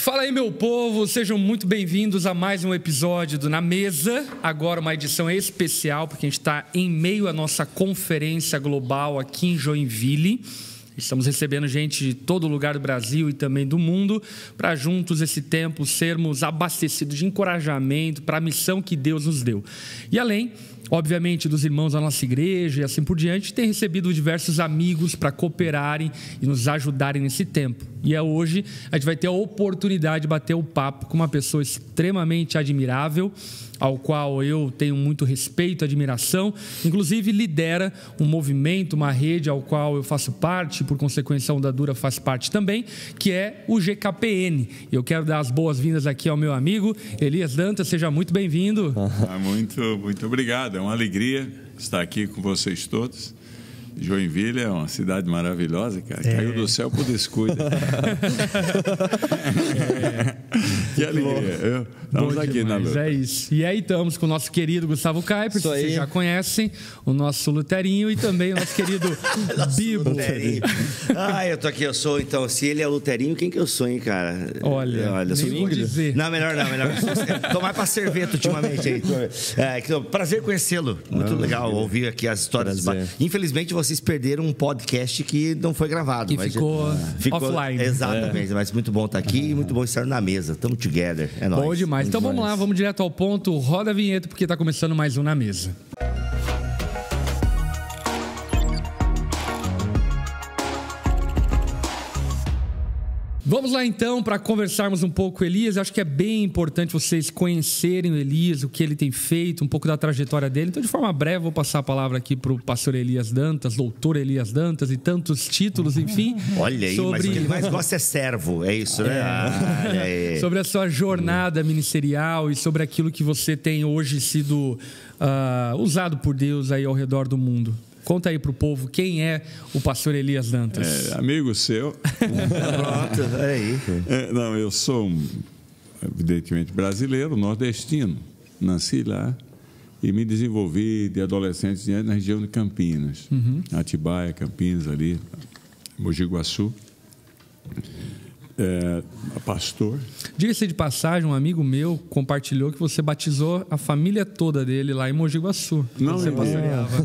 Fala aí, meu povo, sejam muito bem-vindos a mais um episódio do Na Mesa. Agora uma edição especial, porque a gente está em meio à nossa conferência global aqui em Joinville. Estamos recebendo gente de todo lugar do Brasil e também do mundo, para juntos esse tempo sermos abastecidos de encorajamento para a missão que Deus nos deu. E além, obviamente, dos irmãos da nossa igreja e assim por diante, tem recebido diversos amigos para cooperarem e nos ajudarem nesse tempo. E hoje a gente vai ter a oportunidade de bater o papo com uma pessoa extremamente admirável, ao qual eu tenho muito respeito e admiração, inclusive lidera um movimento, uma rede ao qual eu faço parte, por consequência a Onda Dura faz parte também, que é o GKPN. Eu quero dar as boas-vindas aqui ao meu amigo Elias Dantas, seja muito bem-vindo. Muito obrigado, é uma alegria estar aqui com vocês todos. Joinville é uma cidade maravilhosa, cara. Caiu do céu por descuido. Que alegria. Estamos aqui na luta. É isso. E aí estamos com o nosso querido Gustavo Kuiper, que vocês já conhecem, o nosso luterinho, e também o nosso querido Bibo. Eu tô aqui, eu sou, então, se ele é luterinho, quem que eu sou, hein, cara? Olha, eu sou vou dizer. Não, melhor não. Tô mais pra cerveja ultimamente aí. Prazer conhecê-lo. Muito legal ouvir aqui as histórias. Infelizmente, vocês perderam um podcast que não foi gravado. Que ficou offline. Exatamente, mas muito bom estar aqui e muito bom estar na mesa. Tamo together, é nóis. Bom demais. Então vamos lá, vamos direto ao ponto. Roda a vinheta porque está começando mais um Na Mesa. Vamos lá então para conversarmos um pouco com o Elias. Eu acho que é bem importante vocês conhecerem o Elias, o que ele tem feito, um pouco da trajetória dele. Então, de forma breve, vou passar a palavra aqui para o pastor Elias Dantas, doutor Elias Dantas e tantos títulos, enfim. Olha aí, mas o que ele mais gosta é servo, é isso, né? Sobre a sua jornada ministerial e sobre aquilo que você tem hoje sido usado por Deus aí ao redor do mundo. Conta aí para o povo quem é o pastor Elias Dantas. Amigo seu. Pronto, aí. Eu sou, evidentemente, brasileiro, nordestino. Nasci lá e me desenvolvi de adolescente na região de Campinas. Atibaia, Campinas, ali, Mogi Guaçu. Pastor. Diga-se de passagem, um amigo meu compartilhou que você batizou a família toda dele lá em Mogi Guaçu. Não, você pastoreava.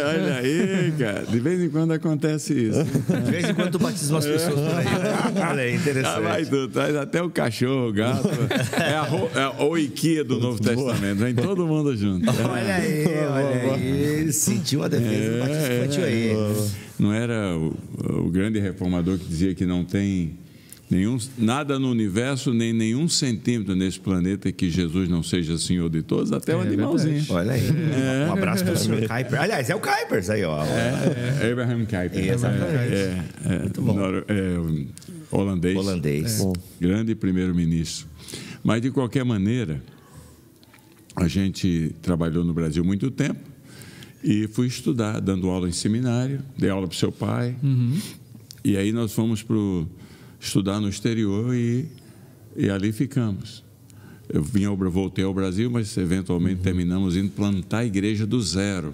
Olha aí, cara. De vez em quando acontece isso. De vez em quando tu batiza umas pessoas por aí. Olha aí, interessante. Vai, tu traz até o cachorro, o gato. É a oiquia do Novo Testamento. Vem todo mundo junto. Olha aí. Sentiu uma defesa do batismo infantil aí. Não era o grande reformador que dizia que não tem nada no universo, nem nenhum centímetro nesse planeta que Jesus não seja Senhor de todos, até o animalzinho. Verdade. Olha aí. Um abraço para o senhor Kuiper. Aliás, é o Kuiper aí, ó. Abraham Kuiper. Exatamente. Muito bom. Holandês. Grande primeiro-ministro. Mas, de qualquer maneira, a gente trabalhou no Brasil muito tempo e fui estudar, dando aula em seminário, dei aula para o seu pai. E aí nós fomos estudar no exterior e ali ficamos. Voltei ao Brasil, mas eventualmente terminamos indo plantar a igreja do zero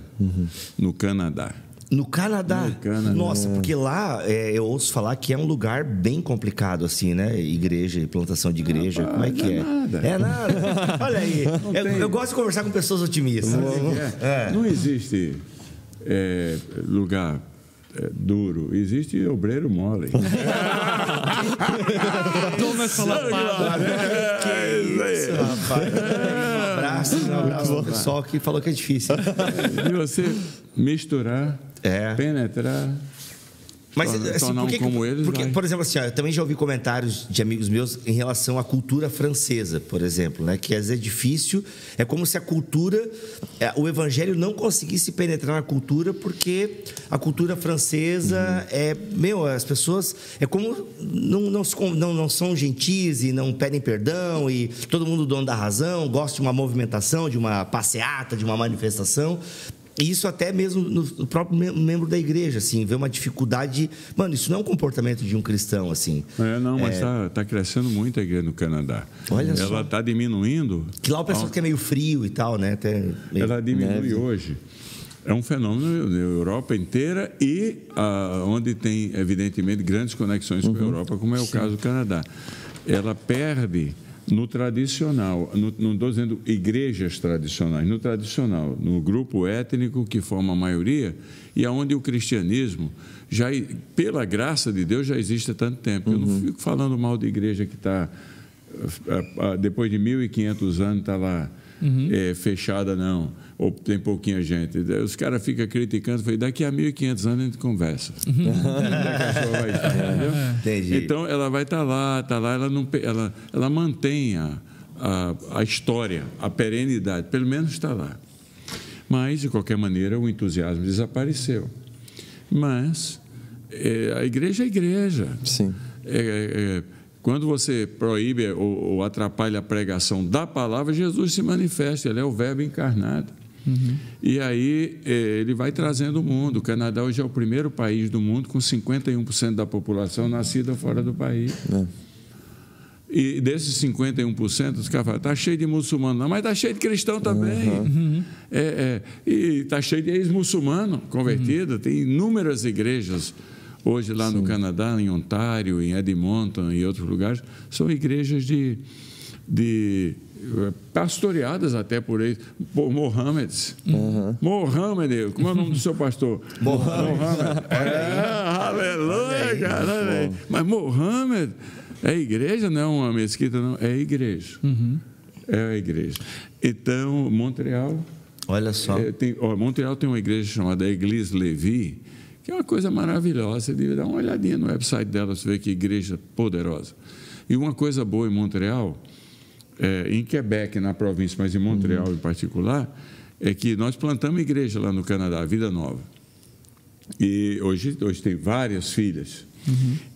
no Canadá. No Canadá? No Canadá. Nossa, porque lá eu ouço falar que é um lugar bem complicado, assim, né? Igreja e plantação de igreja. Como é que é? É nada. Olha aí. Eu gosto de conversar com pessoas otimistas. Não existe lugar duro, existe obreiro mole. Toma essa lapada. Que isso, rapaz. Um abraço ao pessoal que falou que é difícil. E você misturar, penetrar. Mas, assim, porque, por exemplo, assim, eu também já ouvi comentários de amigos meus em relação à cultura francesa, por exemplo, né? Que às vezes é difícil, é como se a cultura, o evangelho não conseguisse penetrar na cultura, porque a cultura francesa as pessoas, é como não são gentis e não pedem perdão e todo mundo dono da razão, gosta de uma movimentação, de uma passeata, de uma manifestação. E isso até mesmo no próprio membro da igreja, assim, vê uma dificuldade. Mano, isso não é um comportamento de um cristão, assim. Mas está crescendo muito a igreja no Canadá. Olha só. Ela está diminuindo. Que lá o pessoal que é meio frio e tal, né? Ela diminui hoje. É um fenômeno na Europa inteira e onde tem, evidentemente, grandes conexões com a Europa, como é o caso do Canadá. ela perde no tradicional, não estou dizendo igrejas tradicionais, no tradicional, no grupo étnico que forma a maioria e aonde o cristianismo, já, pela graça de Deus, já existe há tanto tempo. Eu não fico falando mal de igreja que está, depois de 1.500 anos, está lá fechada, não, ou tem pouquinha gente. Os caras ficam criticando, falei, daqui a 1.500 anos a gente conversa. Vai estar, então, ela vai estar lá, ela mantém a história, a perenidade, pelo menos está lá. Mas, de qualquer maneira, o entusiasmo desapareceu. Mas a igreja é igreja. Sim. Quando você proíbe ou atrapalha a pregação da palavra, Jesus se manifesta, ele é o verbo encarnado. E aí ele vai trazendo o mundo. O Canadá hoje é o primeiro país do mundo com 51% da população nascida fora do país. E desses 51%, os caras falam, está cheio de muçulmano, não, mas está cheio de cristão também. E está cheio de ex-muçulmano convertido. Tem inúmeras igrejas hoje lá no Canadá, em Ontário, em Edmonton e outros lugares, são igrejas pastoreadas até por eles, por Mohammeds. Mohammed, como é o nome do seu pastor? Mohammed. Aleluia, cara. Mas Mohammed é igreja, não é uma mesquita, não, é igreja. É a igreja. Então, Montreal... Olha só. Montreal tem uma igreja chamada Église Lévis, que é uma coisa maravilhosa. Você deve dar uma olhadinha no website dela, você vê que igreja poderosa. E uma coisa boa em Montreal, em Quebec, na província, mas em Montreal em particular, é que nós plantamos igreja lá no Canadá, Vida Nova. E hoje tem várias filhas.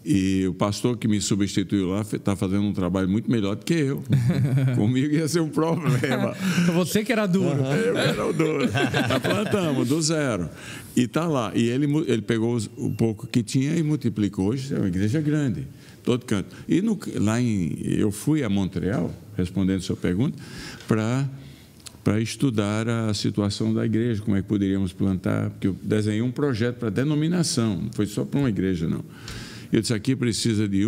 E o pastor que me substituiu lá está fazendo um trabalho muito melhor do que eu. Comigo ia ser um problema. Você que era duro. Eu era o duro. Nós plantamos do zero. E está lá. E ele pegou o pouco que tinha e multiplicou. Hoje é uma igreja grande, todo canto. E eu fui a Montreal, respondendo a sua pergunta, para estudar a situação da igreja, como é que poderíamos plantar, porque eu desenhei um projeto para denominação, não foi só para uma igreja, não. Eu disse, aqui precisa de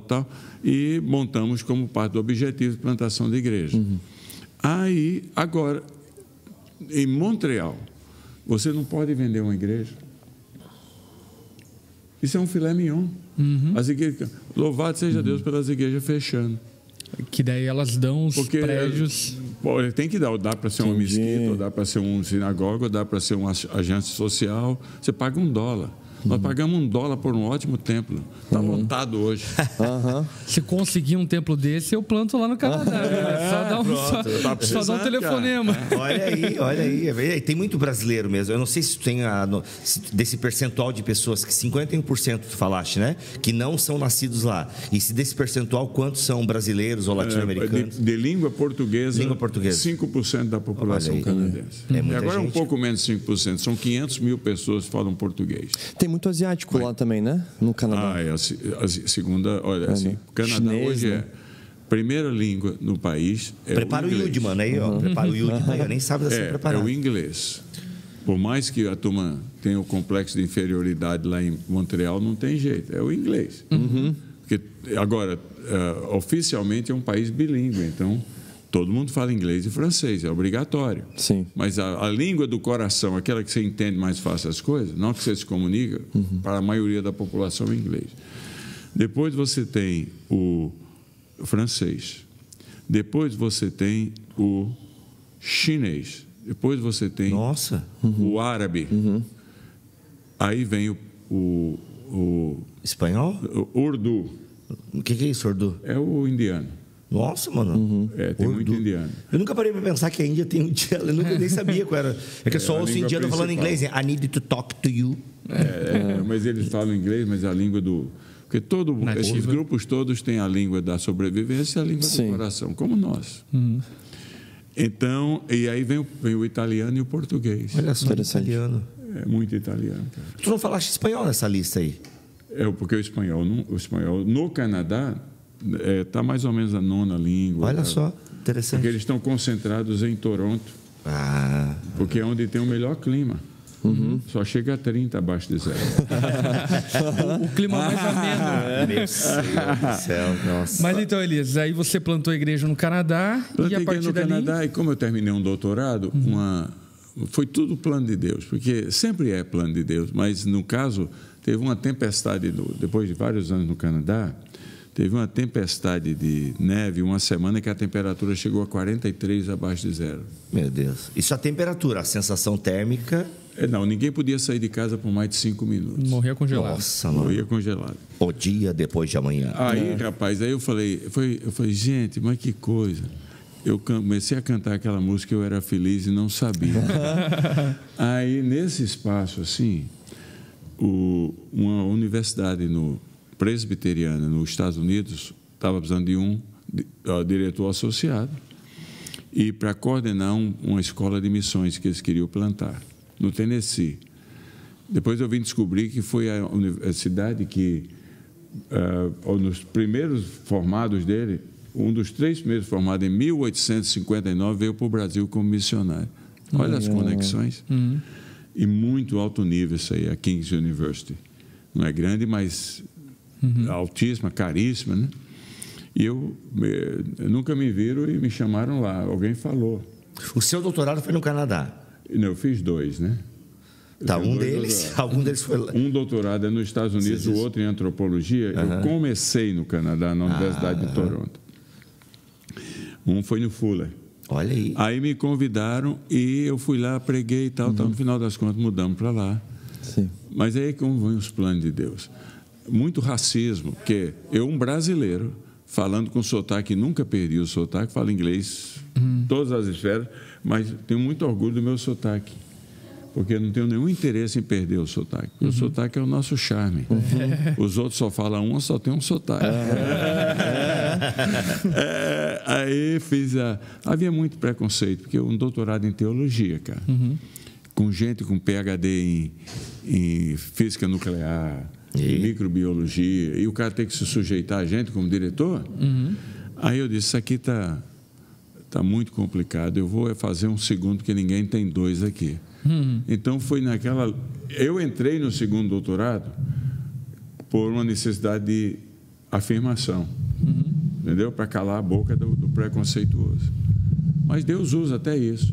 tal, e montamos como parte do objetivo de plantação de igreja. Aí, agora, em Montreal, você não pode vender uma igreja. Isso é um filé mignon. As igrejas, louvado seja Deus pelas igrejas fechando. Que daí elas dão os prédios... Tem que dar, ou dá para ser uma mesquita, ou dá para ser uma sinagoga, ou dá para ser uma agência social. Você paga $1. Nós pagamos $1 por um ótimo templo. Está lotado hoje. Se conseguir um templo desse, eu planto lá no Canadá. Só dá um telefonema. Olha aí. Tem muito brasileiro mesmo. Eu não sei se tem desse percentual de pessoas, que 51% tu falaste, né? Que não são nascidos lá. E se desse percentual, quantos são brasileiros ou latino-americanos? De língua portuguesa, 5% da população canadense. E agora é um pouco menos de 5%. São 500 mil pessoas que falam português. Tem muito asiático lá também, né? No Canadá. É a segunda... Olha, assim, o Canadá chinês, hoje é a primeira língua no país. Prepara o Yudman aí, ó. Prepara o Yudman aí, eu nem sabe assim preparar. É o inglês. Por mais que a turma tenha o complexo de inferioridade lá em Montreal, não tem jeito. É o inglês. Porque, agora, oficialmente é um país bilíngue, então... Todo mundo fala inglês e francês, é obrigatório. Sim. Mas a língua do coração, aquela que você entende mais fácil as coisas, não que você se comunica, para a maioria da população é inglês. Depois você tem o francês. Depois você tem o chinês. Depois você tem o árabe. Aí vem o espanhol? O urdu. O que é isso, urdu? É o indiano. Nossa, mano. Tem muito indiano. Eu nunca parei para pensar que a Índia tem um dia. Eu nunca nem sabia qual era. É que eu só ouço indiano falando inglês. I need to talk to you. Mas eles falam inglês, mas a língua do... Porque esses grupos todos têm a língua da sobrevivência e a língua do coração, como nós. Então, e aí vem o italiano e o português. Olha só, italiano. É muito italiano, cara. Tu não falaste espanhol nessa lista aí? Porque o espanhol no Canadá... Está mais ou menos a 9ª língua. Olha só, interessante. Porque eles estão concentrados em Toronto. Porque é onde tem o melhor clima. Só chega a 30 abaixo de zero. O clima mais ameno. Meu Deus do céu, nossa. Mas então, Elias, aí você plantou a igreja no Canadá. Plantei e a partir no dali... Canadá, e como eu terminei um doutorado, foi tudo plano de Deus, porque sempre é plano de Deus, mas no caso, teve uma tempestade, depois de vários anos no Canadá, teve uma tempestade de neve, uma semana que a temperatura chegou a 43 abaixo de zero. Meu Deus. Isso a temperatura, a sensação térmica... Não, ninguém podia sair de casa por mais de 5 minutos. Morria congelado. Nossa, morria congelado. O dia depois de amanhã. Aí, rapaz, aí eu falei, gente, mas que coisa. Eu comecei a cantar aquela música, eu era feliz e não sabia. Aí, nesse espaço, assim, uma universidade presbiteriana nos Estados Unidos estava precisando de um diretor associado e para coordenar uma escola de missões que eles queriam plantar no Tennessee. Depois eu vim descobrir que foi a universidade que, nos primeiros formados dele, um dos 3 primeiros formados em 1859 veio para o Brasil como missionário. Olha as conexões. E muito alto nível isso aí, a King's University. Não é grande, mas altíssima, caríssima, né? E eu nunca me viram e me chamaram lá. Alguém falou. O seu doutorado foi no Canadá? Não, eu fiz 2, né? Algum deles foi lá. Um doutorado é nos Estados Unidos, o outro em antropologia. Eu comecei no Canadá, na Universidade de Toronto. Um foi no Fuller. Olha aí. Aí me convidaram e eu fui lá, preguei e tal. No final das contas, mudamos para lá. Sim. Mas aí como vão os planos de Deus? Muito racismo, porque eu, um brasileiro, falando com sotaque, nunca perdi o sotaque, falo inglês, todas as esferas, mas tenho muito orgulho do meu sotaque, porque eu não tenho nenhum interesse em perder o sotaque. O sotaque é o nosso charme. Os outros só falam um, só tem um sotaque. Aí havia muito preconceito, porque um doutorado em teologia, cara, com gente com PhD em física nuclear, em microbiologia, e o cara tem que se sujeitar a gente como diretor. Aí eu disse, isso aqui está muito complicado, eu vou fazer um segundo, porque ninguém tem 2 aqui. Então foi naquela... Eu entrei no segundo doutorado por uma necessidade de afirmação, entendeu? Para calar a boca do preconceituoso. Mas Deus usa até isso.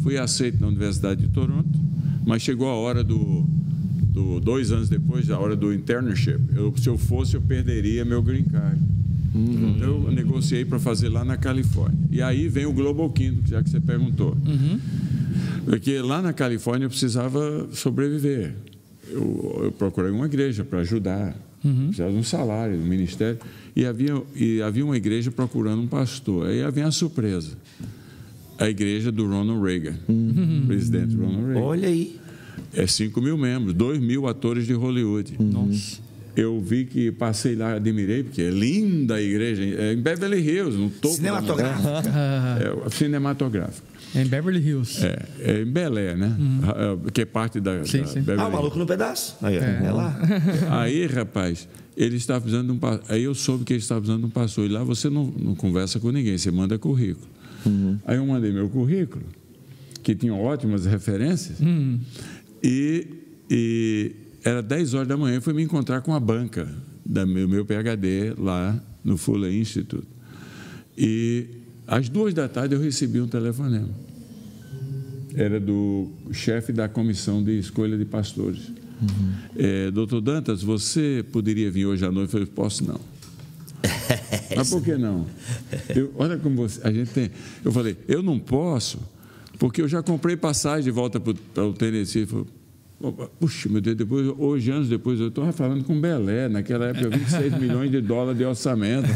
Fui aceito na Universidade de Toronto, mas chegou a hora 2 anos depois, a hora do internship. Se eu fosse, eu perderia meu green card. Então, eu negociei para fazer lá na Califórnia. E aí vem o Global Kingdom, já que você perguntou. Porque lá na Califórnia eu precisava sobreviver. Eu procurei uma igreja para ajudar. Precisava de um salário, do ministério. E havia uma igreja procurando um pastor. Aí havia a surpresa. A igreja do Ronald Reagan, presidente Ronald Reagan. Olha aí. É 5 mil membros, 2 mil atores de Hollywood. Nossa. Eu vi que passei lá, admirei, porque é linda a igreja. É em Beverly Hills, no topo. Cinematográfica. Cinematográfica. É em Beverly Hills. É em Bel Air, né? Que é parte da sim. Beverly o Maluco no Pedaço. Aí, é lá. Aí, rapaz, ele estava precisando de um pastor. Aí eu soube que ele estava precisando de um pastor. E lá você não conversa com ninguém, você manda currículo. Aí eu mandei meu currículo, que tinha ótimas referências, e era 10 horas da manhã, eu fui me encontrar com a banca do meu PhD lá no Fuller Institute. E às 2 da tarde eu recebi um telefonema. Era do chefe da comissão de escolha de pastores. Doutor Dantas, você poderia vir hoje à noite? Eu falei, posso não. Mas por que não? Olha como a gente tem... Eu falei, eu não posso, porque eu já comprei passagem de volta para o Tennessee. Ele falou, puxa, meu Deus, hoje, anos depois, eu estou falando com Belé, naquela época, 26 milhões de dólares de orçamento.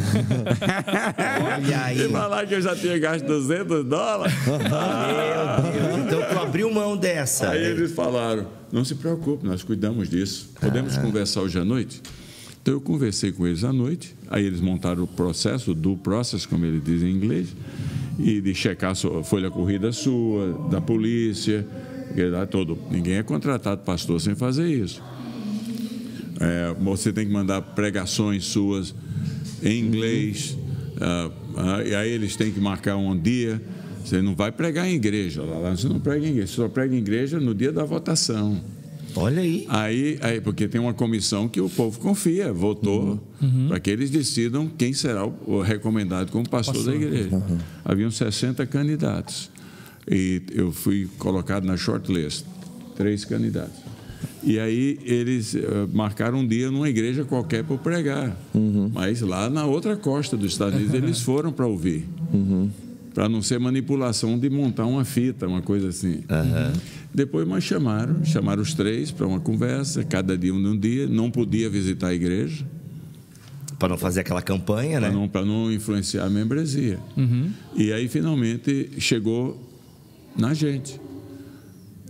Olha aí. E falar que eu já tinha gasto 200 dólares. Meu Deus, então tu abriu mão dessa. Aí eles falaram, não se preocupe, nós cuidamos disso. Podemos conversar hoje à noite? Então, eu conversei com eles à noite, aí eles montaram o processo, o due process, como eles dizem em inglês, e de checar a folha corrida sua, da polícia, todo. Ninguém é contratado pastor sem fazer isso. Você tem que mandar pregações suas em inglês, e aí eles têm que marcar um dia Você não vai pregar em igreja. Lá você não prega em igreja. Você só prega em igreja no dia da votação. Olha aí. Aí, porque tem uma comissão que o povo confia, votou, para que eles decidam quem será o recomendado como pastor da igreja. Haviam 60 candidatos. E eu fui colocado na shortlist, 3 candidatos. E aí eles marcaram um dia numa igreja qualquer para pregar. Mas lá na outra costa dos Estados Unidos eles foram para ouvir. Para não ser manipulação de montar uma fita, uma coisa assim. Depois me chamaram os 3 para uma conversa, cada dia num dia, não podia visitar a igreja. Para não fazer aquela campanha, né? Para não influenciar a membresia. E aí, finalmente, chegou na gente.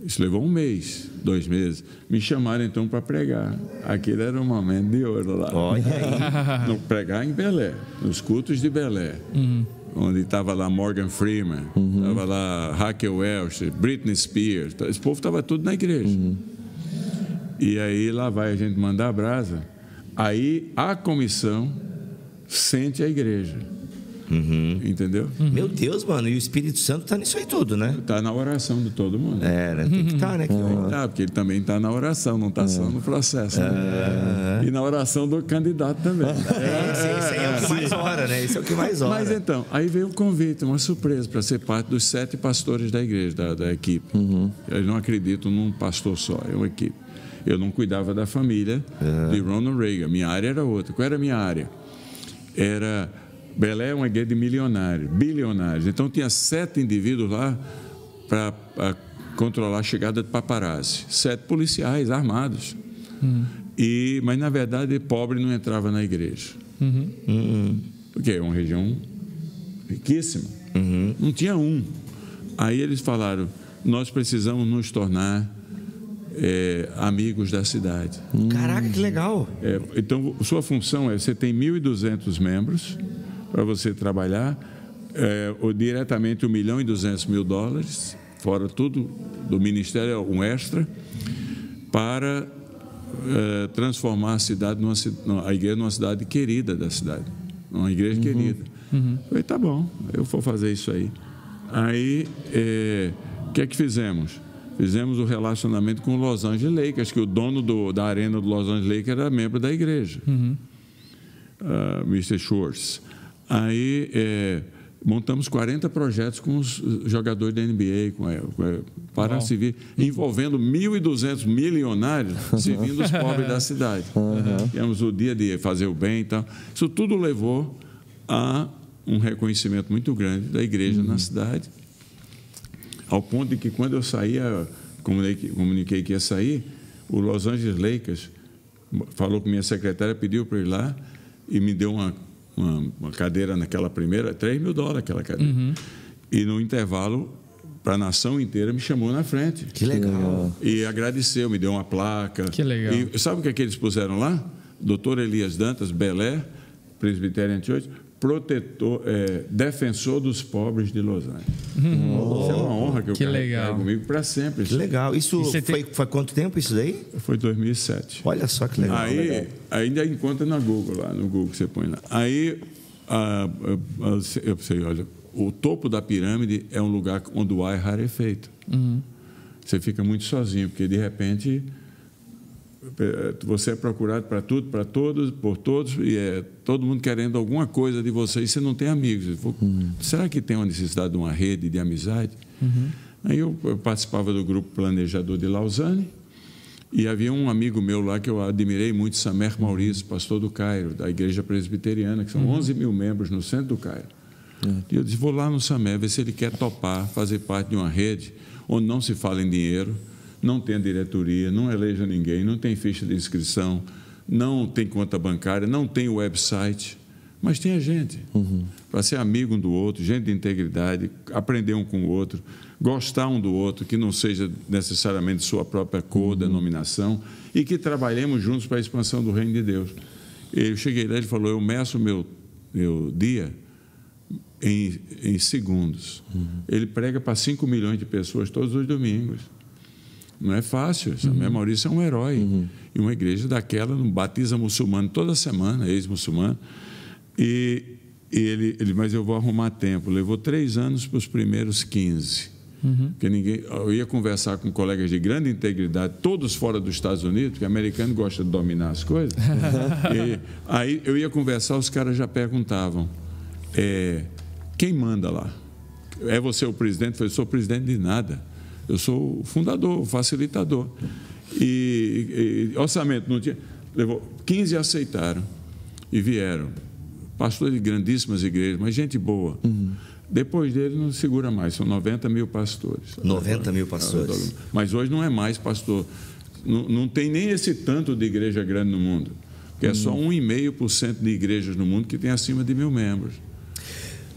Isso levou 1 mês, 2 meses. Me chamaram, então, para pregar. Aquilo era um momento de ouro lá. Olha aí. Pregar em Belé, nos cultos de Belé. Onde estava lá Morgan Freeman, estava lá Raquel Welch, Britney Spears. Esse povo estava tudo na igreja. E aí, lá vai a gente mandar a brasa. Aí, a comissão sente a igreja. Entendeu? Meu Deus, mano, e o Espírito Santo está nisso aí tudo, né? Está na oração de todo mundo. Né? Tem que estar, né? Porque ele também está na oração, não está só no processo. Né? E na oração do candidato também. Esse aí é o que mais ora, né? Esse é o que mais ora. Mas então, aí veio o convite, uma surpresa, para ser parte dos 7 pastores da igreja, da equipe. Eu não acredito num pastor só, é uma equipe. Eu não cuidava da família de Ronald Reagan, minha área era outra. Qual era a minha área? Belé é uma igreja de milionários, bilionários. Então, tinha 7 indivíduos lá para controlar a chegada de paparazzi. 7 policiais armados. Mas, na verdade, pobre não entrava na igreja. Porque é uma região riquíssima. Não tinha um. Aí eles falaram, nós precisamos nos tornar amigos da cidade. Caraca, que legal. Então, sua função você tem 1.200 membros para você trabalhar, diretamente $1.200.000, fora tudo do ministério, um extra, para transformar a cidade, a igreja numa cidade querida da cidade, uma igreja querida. Eu falei, tá bom, eu vou fazer isso aí. Aí, o que é que fizemos? Fizemos o relacionamento com o Los Angeles Lakers, que o dono da arena do Los Angeles Lakers era membro da igreja, Mr. Schwartz. Aí montamos 40 projetos com os jogadores da NBA, para servir, envolvendo 1.200 milionários servindo os pobres da cidade. Tínhamos o dia de fazer o bem e tal. Isso tudo levou a um reconhecimento muito grande da igreja na cidade, ao ponto de que, quando eu saía, comuniquei que ia sair, o Los Angeles Lakers falou que minha secretária pediu para ir lá e me deu uma cadeira naquela primeira, $3.000 aquela cadeira. E no intervalo, para a nação inteira, me chamou na frente. Que legal. E agradeceu, me deu uma placa. Que legal. E sabe o que é que eles puseram lá? Dr. Elias Dantas, Belé, Presbyterian Church, defensor dos pobres de Los Angeles. Isso é uma honra que eu carrego comigo para sempre. Que legal. Isso foi quanto tempo isso daí? Foi 2007. Olha só que legal. Aí, ainda encontra na Google, lá no Google você põe lá. Aí, eu pensei, olha, o topo da pirâmide é um lugar onde o ar é rarefeito. Você fica muito sozinho, porque, de repente, você é procurado para tudo, para todos, por todos, e todo mundo querendo alguma coisa de você, e você não tem amigos. Será que tem uma necessidade de uma rede de amizade? Aí eu participava do grupo planejador de Lausanne, e havia um amigo meu lá que eu admirei muito, Samer Maurício, pastor do Cairo, da igreja presbiteriana, que são 11 mil membros no centro do Cairo. E eu disse, vou lá no Samer, ver se ele quer topar, fazer parte de uma rede onde não se fala em dinheiro, não tem a diretoria, não eleja ninguém, não tem ficha de inscrição, não tem conta bancária, não tem website, mas tem a gente. Para ser amigo um do outro, gente de integridade, aprender um com o outro, gostar um do outro, que não seja necessariamente sua própria cor, denominação, e que trabalhemos juntos para a expansão do reino de Deus. Eu cheguei lá e ele falou, eu meço meu dia em segundos. Ele prega para 5 milhões de pessoas todos os domingos. Não é fácil. Samuel Maurício é um herói. E uma igreja daquela não batiza muçulmano toda semana, ex-muçulmano. E Mas eu vou arrumar tempo. Levou 3 anos para os primeiros 15. Porque eu ia conversar com colegas de grande integridade, todos fora dos Estados Unidos, porque americano gosta de dominar as coisas. Aí eu ia conversar, os caras já perguntavam, quem manda lá? É você o presidente? Eu falei, sou presidente de nada. Eu sou o fundador, o facilitador. E orçamento não tinha. Levou 15 aceitaram e vieram. Pastor de grandíssimas igrejas, mas gente boa. Depois dele não segura mais, são 90 mil pastores. 90 mil pastores. Mas hoje não é mais pastor. Não tem nem esse tanto de igreja grande no mundo. Porque é só 1,5% de igrejas no mundo que tem acima de 1.000 membros.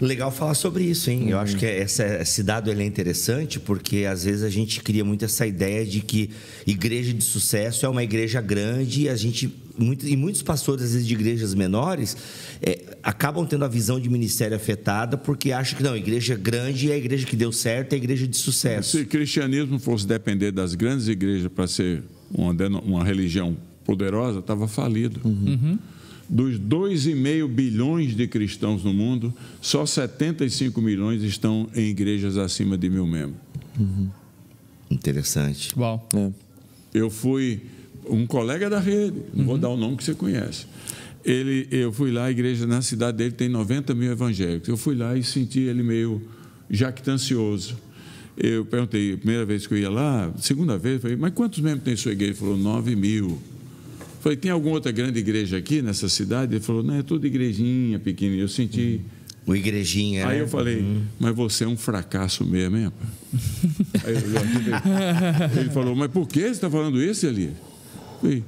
Legal falar sobre isso, hein? Eu acho que esse dado ele é interessante porque às vezes a gente cria muito essa ideia de que igreja de sucesso é uma igreja grande e muitos pastores, às vezes, de igrejas menores acabam tendo a visão de ministério afetada porque acham que não, a igreja grande é a igreja que deu certo, é a igreja de sucesso. Se o cristianismo fosse depender das grandes igrejas para ser uma religião poderosa, estava falido. Dos 2,5 bilhões de cristãos no mundo, só 75 milhões estão em igrejas acima de 1.000 membros. Interessante. Uau. Eu fui um colega da rede, não vou dar o nome que você conhece. Eu fui lá, a igreja na cidade dele tem 90 mil evangélicos. Eu fui lá e senti ele meio jactancioso. Eu perguntei, a primeira vez que eu ia lá, segunda vez, eu falei, mas quantos membros tem sua igreja? Ele falou, 9 mil. Falei, tem alguma outra grande igreja aqui nessa cidade? Ele falou, não, é tudo igrejinha, pequenininha. Eu senti... Uma igrejinha, Aí né? eu falei, mas você é um fracasso mesmo, hein? Aí ele falou, mas por que você está falando isso, Eli? Eu falei,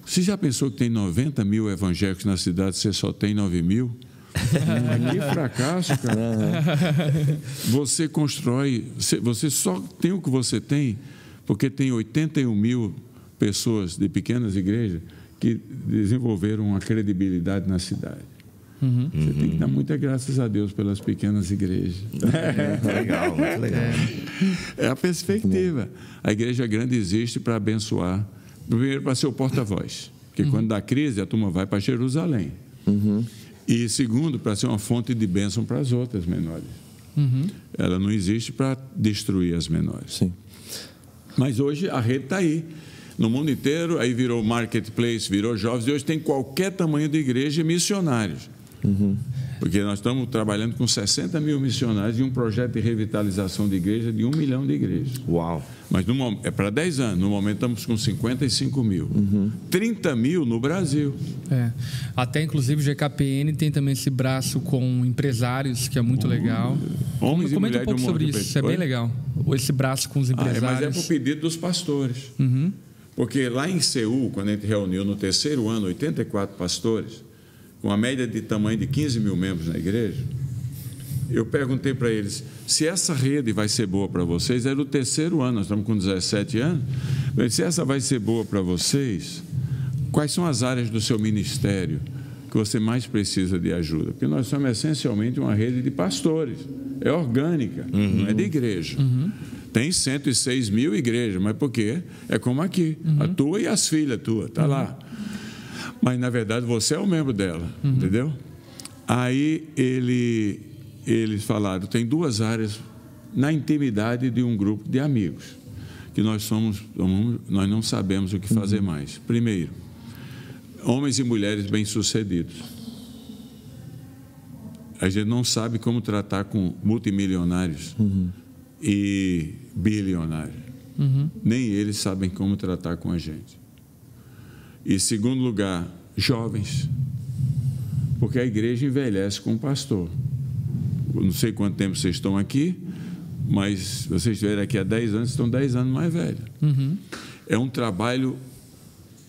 você já pensou que tem 90 mil evangélicos na cidade, você só tem 9 mil? Que fracasso, cara. Você constrói... Você só tem o que você tem, porque tem 81 mil... pessoas de pequenas igrejas que desenvolveram uma credibilidade na cidade. Você tem que dar muitas graças a Deus pelas pequenas igrejas. Muito legal, muito legal. É a perspectiva. A igreja grande existe para abençoar, primeiro para ser o porta-voz, porque quando dá crise a turma vai para Jerusalém. E segundo, para ser uma fonte de bênção para as outras menores. Ela não existe para destruir as menores. Sim. Mas hoje a rede está aí. No mundo inteiro, aí virou marketplace, virou jovens, e hoje tem qualquer tamanho de igreja e missionários. Porque nós estamos trabalhando com 60 mil missionários e um projeto de revitalização de igreja de 1 milhão de igrejas. Uau! Mas é para 10 anos, no momento estamos com 55 mil. 30 mil no Brasil. Até, inclusive, o GKPN tem também esse braço com empresários, que é muito legal. Homens e mulheres comenta um pouco sobre isso, isso é bem legal. Esse braço com os empresários. Mas é por pedido dos pastores. Porque lá em Seul, quando a gente reuniu no 3º ano, 84 pastores, com a média de tamanho de 15 mil membros na igreja, eu perguntei para eles, se essa rede vai ser boa para vocês, era o 3º ano, nós estamos com 17 anos, se essa vai ser boa para vocês, quais são as áreas do seu ministério que você mais precisa de ajuda? Porque nós somos essencialmente uma rede de pastores, é orgânica, não é de igreja. Tem 106 mil igrejas, mas por quê? É como aqui, a tua e as filhas tuas, está lá. Mas, na verdade, você é o membro dela, entendeu? Aí eles falaram, tem 2 áreas na intimidade de um grupo de amigos, que nós não sabemos o que fazer mais. Primeiro, homens e mulheres bem-sucedidos. A gente não sabe como tratar com multimilionários e bilionários. Nem eles sabem como tratar com a gente. E, segundo lugar, jovens. Porque a igreja envelhece com o pastor. Eu não sei quanto tempo vocês estão aqui, mas se vocês estiverem aqui há 10 anos, estão 10 anos mais velhos. É um trabalho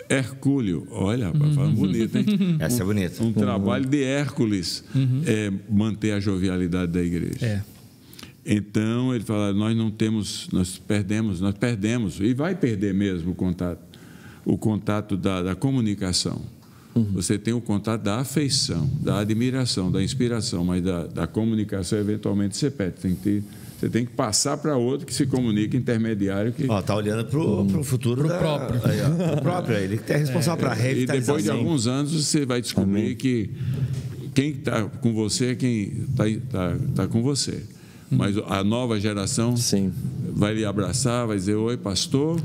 hercúleo. Olha, falando bonito, hein? Essa é bonita. Um trabalho de Hércules é manter a jovialidade da igreja. Então, ele fala, nós perdemos, e vai perder mesmo o contato da comunicação. Você tem o contato da afeição, da admiração, da inspiração, mas da comunicação, eventualmente, você perde. Você tem que passar para outro que se comunica, intermediário. Está olhando para o futuro próprio. Pro próprio. Ele que é responsável para a revitalização. E depois de alguns anos, você vai descobrir que quem está com você é quem está com você. Mas a nova geração vai lhe abraçar, vai dizer, oi, pastor,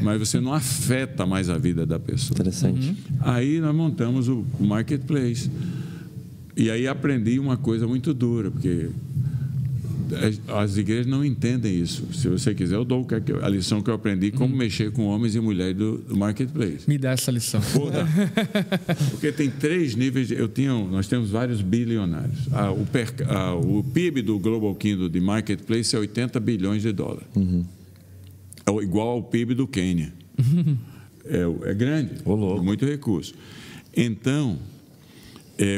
mas você não afeta mais a vida da pessoa. Interessante. Aí nós montamos o Marketplace. E aí aprendi uma coisa muito dura, porque as igrejas não entendem isso. Se você quiser, eu dou a lição que eu aprendi, como mexer com homens e mulheres do Marketplace. Me dá essa lição. Porque tem 3 níveis. Nós temos vários bilionários. O PIB do Global Kingdom de Marketplace é 80 bilhões de dólares. É igual ao PIB do Quênia. É grande, muito recurso. Então,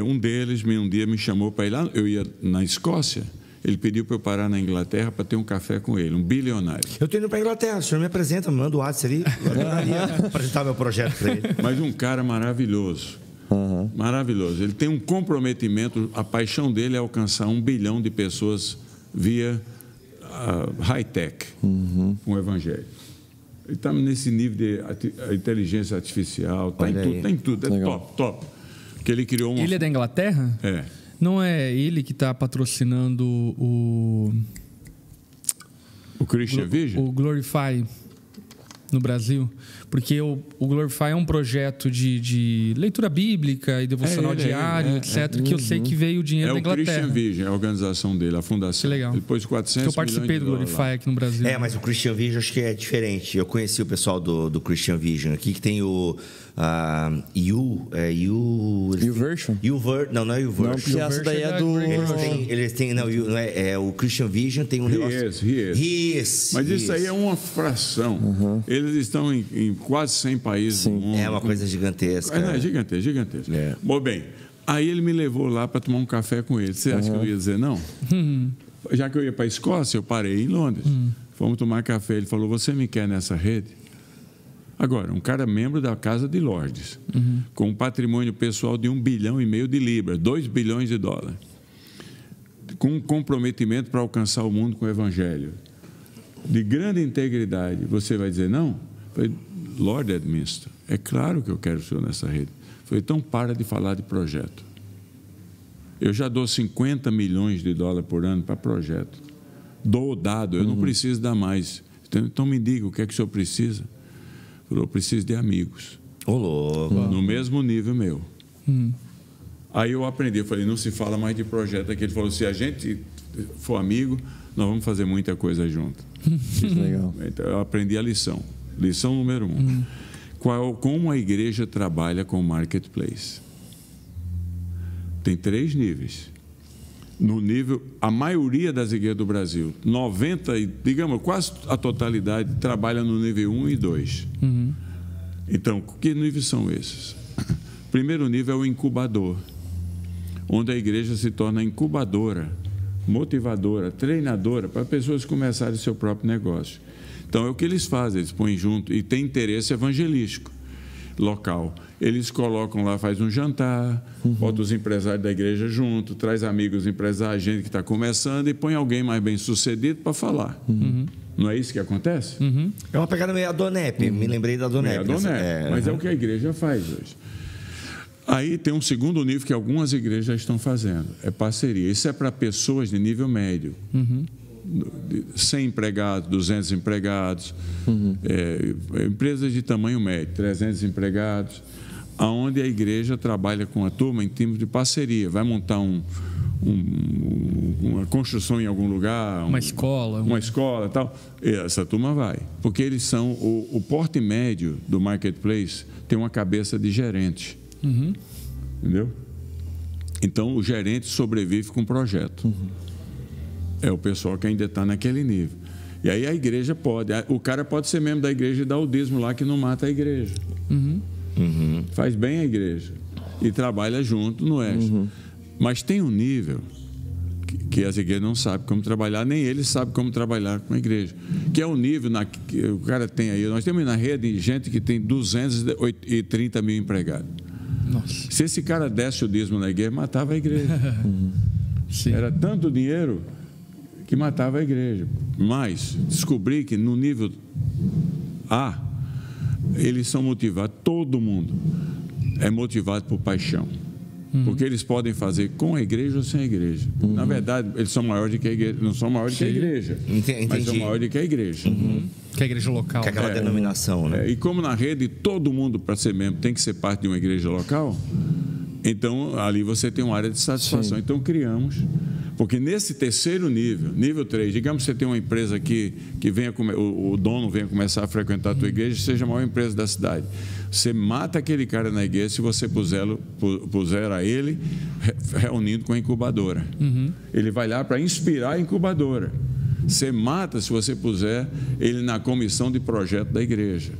um deles um dia me chamou para ir lá. Eu ia na Escócia. Ele pediu para eu parar na Inglaterra para ter um café com ele, um bilionário. Eu estou indo para a Inglaterra, o senhor me apresenta, me manda o WhatsApp ali, eu adoraria apresentar meu projeto para ele. Mas um cara maravilhoso, maravilhoso. Ele tem um comprometimento, a paixão dele é alcançar 1 bilhão de pessoas via high-tech, com o Evangelho. Ele está nesse nível de inteligência artificial, está em tudo, é top. Que ele criou Ele é da Inglaterra? É. Não é ele que está patrocinando o Christian Vision? O Glorify no Brasil? Porque o Glorify é um projeto de leitura bíblica e devocional diário, etc., que eu sei que veio o dinheiro da Inglaterra. É o Christian Vision, é a organização dele, a fundação. Que legal. Depois de 400 eu participei do Glorify lá. aqui no Brasil. Mas o Christian Vision acho que é diferente. Eu conheci o pessoal do Christian Vision aqui, que tem o YouVersion? Não é YouVersion. Não, porque essa daí é do... Eles têm o Christian Vision tem um negócio... He is. Mas isso aí é uma fração. Eles estão em quase 100 países do mundo. É uma coisa gigantesca. É gigantesca. Bom, bem, aí ele me levou lá para tomar um café com ele. Você acha que eu ia dizer não? Já que eu ia para a Escócia, eu parei em Londres. Fomos tomar café. Ele falou, você me quer nessa rede? Agora, um cara membro da Casa de Lordes, com um patrimônio pessoal de 1,5 bilhão de libras, 2 bilhões de dólares, com um comprometimento para alcançar o mundo com o Evangelho, de grande integridade, você vai dizer não? Eu falei, Lord Edminster, é claro que eu quero o senhor nessa rede. Eu falei, então para de falar de projeto. Eu já dou 50 milhões de dólares por ano para projeto. Dou o dado, eu não preciso dar mais. Então me diga, o que é que o senhor precisa? Eu preciso de amigos. No mesmo nível meu. Aí eu aprendi, eu falei, não se fala mais de projeto aqui. Ele falou, se a gente for amigo, nós vamos fazer muita coisa junto. Legal. Então eu aprendi a lição. Lição número 1. Como a igreja trabalha com o Marketplace? Tem 3 níveis. No nível, a maioria das igrejas do Brasil, 90%, digamos, quase a totalidade, trabalha no nível 1 e 2. Então, que níveis são esses? O primeiro nível é o incubador, onde a igreja se torna incubadora, motivadora, treinadora, para pessoas começarem seu próprio negócio. Então, é o que eles fazem, eles põem junto e tem interesse evangelístico local. Eles colocam lá, faz um jantar, bota os empresários da igreja junto, traz amigos empresários, gente que está começando e põe alguém mais bem sucedido para falar. Não é isso que acontece? É uma pegada meio Adonep, me lembrei da Adonep. Mas é o que a igreja faz hoje. Aí tem um segundo nível que algumas igrejas já estão fazendo, é parceria. Isso é para pessoas de nível médio. 100 empregados, 200 empregados, empresas de tamanho médio, 300 empregados, aonde a igreja trabalha com a turma em termos de parceria, vai montar uma construção em algum lugar, uma escola, tal. Essa turma vai, porque eles são o porte médio do Marketplace tem uma cabeça de gerente, entendeu? Então o gerente sobrevive com o projeto. É o pessoal que ainda está naquele nível. E aí a igreja pode... O cara pode ser membro da igreja e dar o dízimo lá que não mata a igreja. Faz bem a igreja. E trabalha junto no extra. Mas tem um nível que as igrejas não sabem como trabalhar, nem eles sabem como trabalhar com a igreja. Que é o nível que o cara tem aí. Nós temos na rede gente que tem 230 mil empregados. Nossa. Se esse cara desse o dízimo na igreja, matava a igreja. Era tanto dinheiro que matava a igreja. Mas descobri que no nível A, eles são motivados, todo mundo é motivado por paixão. Porque eles podem fazer com a igreja ou sem a igreja. Na verdade, eles são maiores do que a igreja, não são maiores do que a igreja, mas são maiores do que a igreja. Que é a igreja local. Que é aquela denominação, né? E como na rede todo mundo, para ser membro, tem que ser parte de uma igreja local, então ali você tem uma área de satisfação. Sim. Então criamos, porque nesse terceiro nível 3, digamos que você tem uma empresa que venha, o dono venha começar a frequentar a tua igreja, seja a maior empresa da cidade. Você mata aquele cara na igreja se você puser a ele reunindo com a incubadora. Ele vai lá para inspirar a incubadora. Você mata se você puser ele na comissão de projeto da igreja.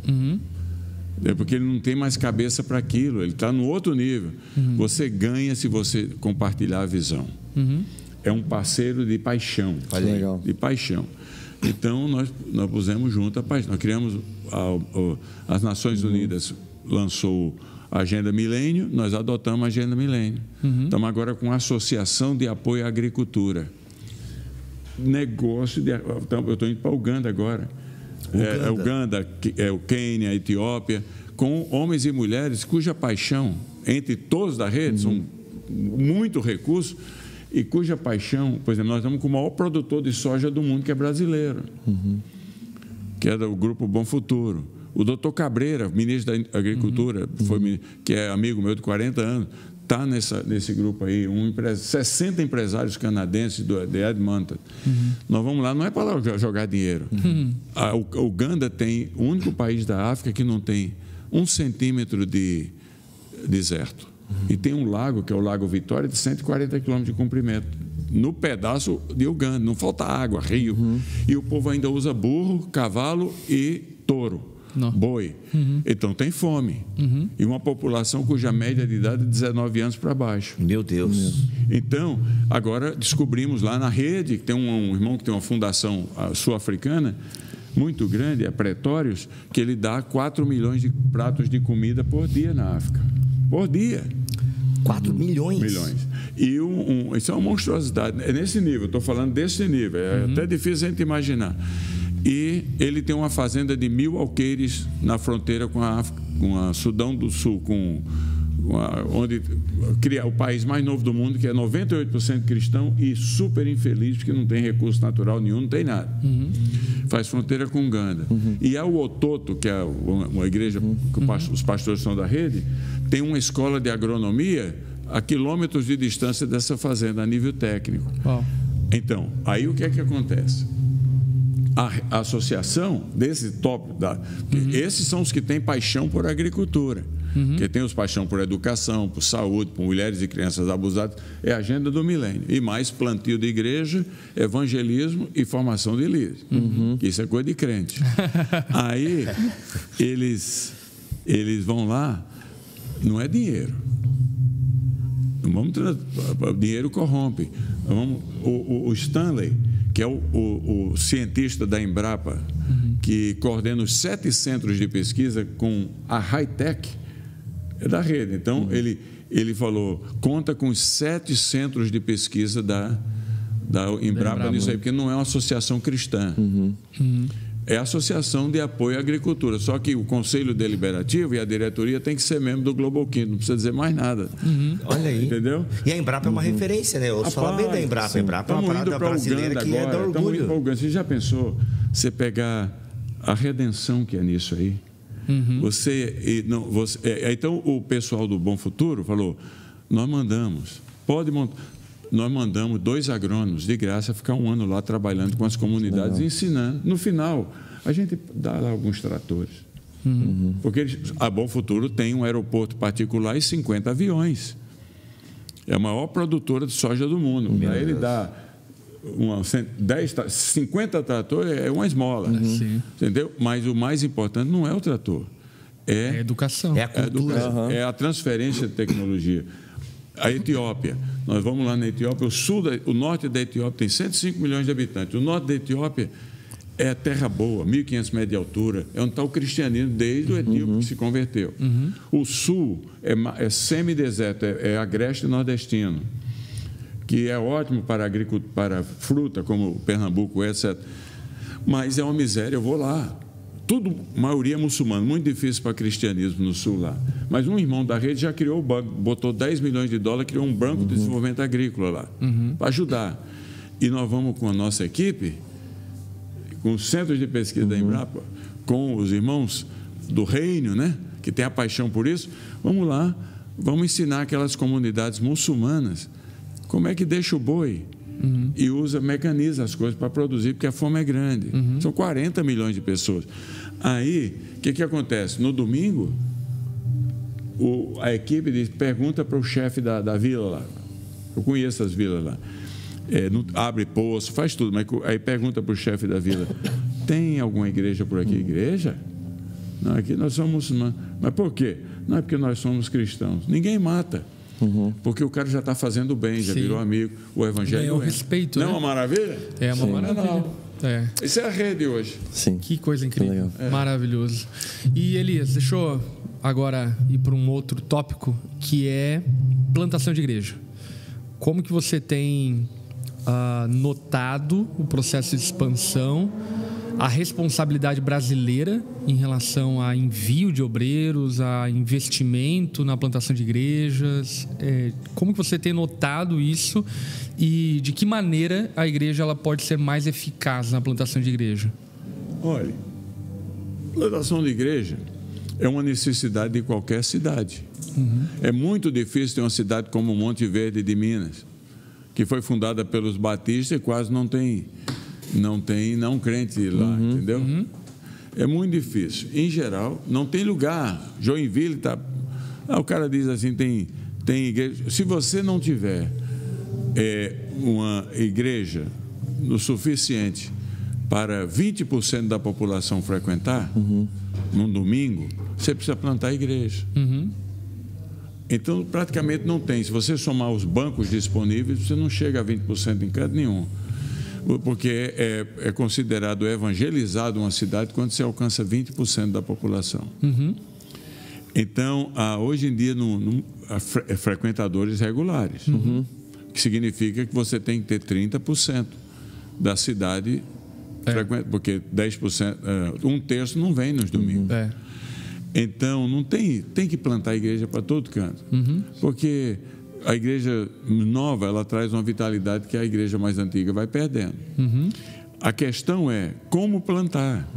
Porque ele não tem mais cabeça para aquilo, ele está no outro nível. Você ganha se você compartilhar a visão. É um parceiro de paixão. Legal. De paixão. Então, nós pusemos junto a paixão. Nós criamos, as Nações Unidas lançou a Agenda Milênio, nós adotamos a Agenda Milênio. Estamos agora com a Associação de Apoio à Agricultura. Eu estou indo para Uganda agora. Uganda, o Quênia, a Etiópia, com homens e mulheres cuja paixão, entre todos da rede, são muito recursos, e cuja paixão, por exemplo, nós estamos com o maior produtor de soja do mundo, que é brasileiro, que é do Grupo Bom Futuro. O doutor Cabreira, ministro da Agricultura, que é amigo meu de 40 anos, está nesse grupo aí, 60 empresários canadenses de Edmonton. Nós vamos lá, não é para jogar dinheiro. A Uganda tem o único país da África que não tem 1 centímetro de deserto. E tem um lago, que é o Lago Vitória, de 140 quilômetros de comprimento, no pedaço de Uganda. Não falta água, rio. E o povo ainda usa burro, cavalo e touro. Boi. Então tem fome. E uma população cuja média de idade é de 19 anos para baixo. Meu Deus. Então, agora descobrimos lá na rede, que tem um irmão que tem uma fundação sul-africana muito grande, a Pretórios, que ele dá 4 milhões de pratos de comida por dia na África. Por dia. 4 milhões? E isso é uma monstruosidade. É nesse nível, estou falando desse nível. É até difícil a gente imaginar. E ele tem uma fazenda de 1.000 alqueires na fronteira com a Sudão do Sul, onde cria o país mais novo do mundo, que é 98% cristão e super infeliz, porque não tem recurso natural nenhum, não tem nada. Faz fronteira com Uganda. E a Ototo, que é uma igreja que os pastores são da rede, tem uma escola de agronomia a quilômetros de distância dessa fazenda, a nível técnico. Então, aí o que é que acontece? A associação desse top, esses são os que têm paixão por agricultura, que tem os paixão por educação, por saúde, por mulheres e crianças abusadas, é a agenda do milênio. E mais plantio de igreja, evangelismo e formação de líderes. Isso é coisa de crente. Aí eles vão lá, não é dinheiro. Dinheiro corrompe. O Stanley, que é o cientista da Embrapa, que coordena os 7 centros de pesquisa com a Hightech, é da rede. Então, ele falou, conta com os 7 centros de pesquisa da Embrapa nisso aí, porque não é uma associação cristã. É a Associação de Apoio à Agricultura. Só que o Conselho Deliberativo e a diretoria tem que ser membro do Global Kingdom, não precisa dizer mais nada. Olha aí. Entendeu? E a Embrapa é uma referência, né? Eu falo bem da Embrapa. A Embrapa é uma parada brasileira que é da orgulho. Você já pensou, você pegar a redenção que é nisso aí? Então, o pessoal do Bom Futuro falou, nós mandamos 2 agrônomos de graça ficar 1 ano lá trabalhando com as comunidades, ensinando. No final, a gente dá lá alguns tratores. Porque a Bom Futuro tem um aeroporto particular e 50 aviões. É a maior produtora de soja do mundo. Aí ele dá 50 tratores, é uma esmola. Entendeu? Mas o mais importante não é o trator. É a educação. É a cultura. É a transferência de tecnologia. A Etiópia, nós vamos lá na Etiópia, o norte da Etiópia tem 105 milhões de habitantes. O norte da Etiópia é terra boa, 1.500 metros de altura, é onde está o cristianismo desde o etíope que se converteu. O sul é semideserto, é agreste nordestino, que é ótimo para agricultura, para fruta, como Pernambuco, etc. Mas é uma miséria, eu vou lá. tudo, maioria muçulmana, muito difícil para cristianismo no sul lá. Mas um irmão da rede já criou o banco, botou $10 milhões, criou um banco de desenvolvimento agrícola lá, para ajudar. E nós vamos com a nossa equipe, com os centros de pesquisa da Embrapa, com os irmãos do reino, né, que tem a paixão por isso, vamos lá, vamos ensinar aquelas comunidades muçulmanas como é que deixa o boi e mecaniza as coisas para produzir, porque a fome é grande. São 40 milhões de pessoas. Aí, o que acontece? No domingo, a equipe pergunta para o chefe da vila lá. Eu conheço as vilas lá. Abre poço, faz tudo, mas aí pergunta para o chefe da vila: tem alguma igreja por aqui? Igreja? Não, aqui nós somos muçulmanos. Mas por quê? Não é porque nós somos cristãos. Ninguém mata. Porque o cara já está fazendo bem, já virou amigo. O evangelho é o respeito. Não é uma maravilha? É uma maravilha. Isso é a rede hoje. Sim. Que coisa incrível. Maravilhoso. E Elias, deixa eu agora ir para um outro tópico, que é plantação de igreja. Como que você tem notado o processo de expansão, a responsabilidade brasileira em relação a envio de obreiros, a investimento na plantação de igrejas? Como que você tem notado isso e de que maneira a igreja ela pode ser mais eficaz na plantação de igreja? Olha, plantação de igreja é uma necessidade de qualquer cidade. É muito difícil ter uma cidade como Monte Verde de Minas, que foi fundada pelos batistas e quase não tem não crente lá, entendeu? É muito difícil. Em geral, não tem lugar. Joinville está... o cara diz assim, tem igreja. Se você não tiver uma igreja o suficiente para 20% da população frequentar, num domingo, você precisa plantar a igreja. Então, praticamente não tem. Se você somar os bancos disponíveis, você não chega a 20% em canto nenhum. Porque é considerado evangelizado uma cidade quando você alcança 20% da população. Então, hoje em dia, frequentadores regulares, que significa que você tem que ter 30% da cidade frequente, porque 10%, um terço não vem nos domingos. Então, não tem que plantar a igreja para todo canto, porque a igreja nova, ela traz uma vitalidade que a igreja mais antiga vai perdendo. A questão é como plantar,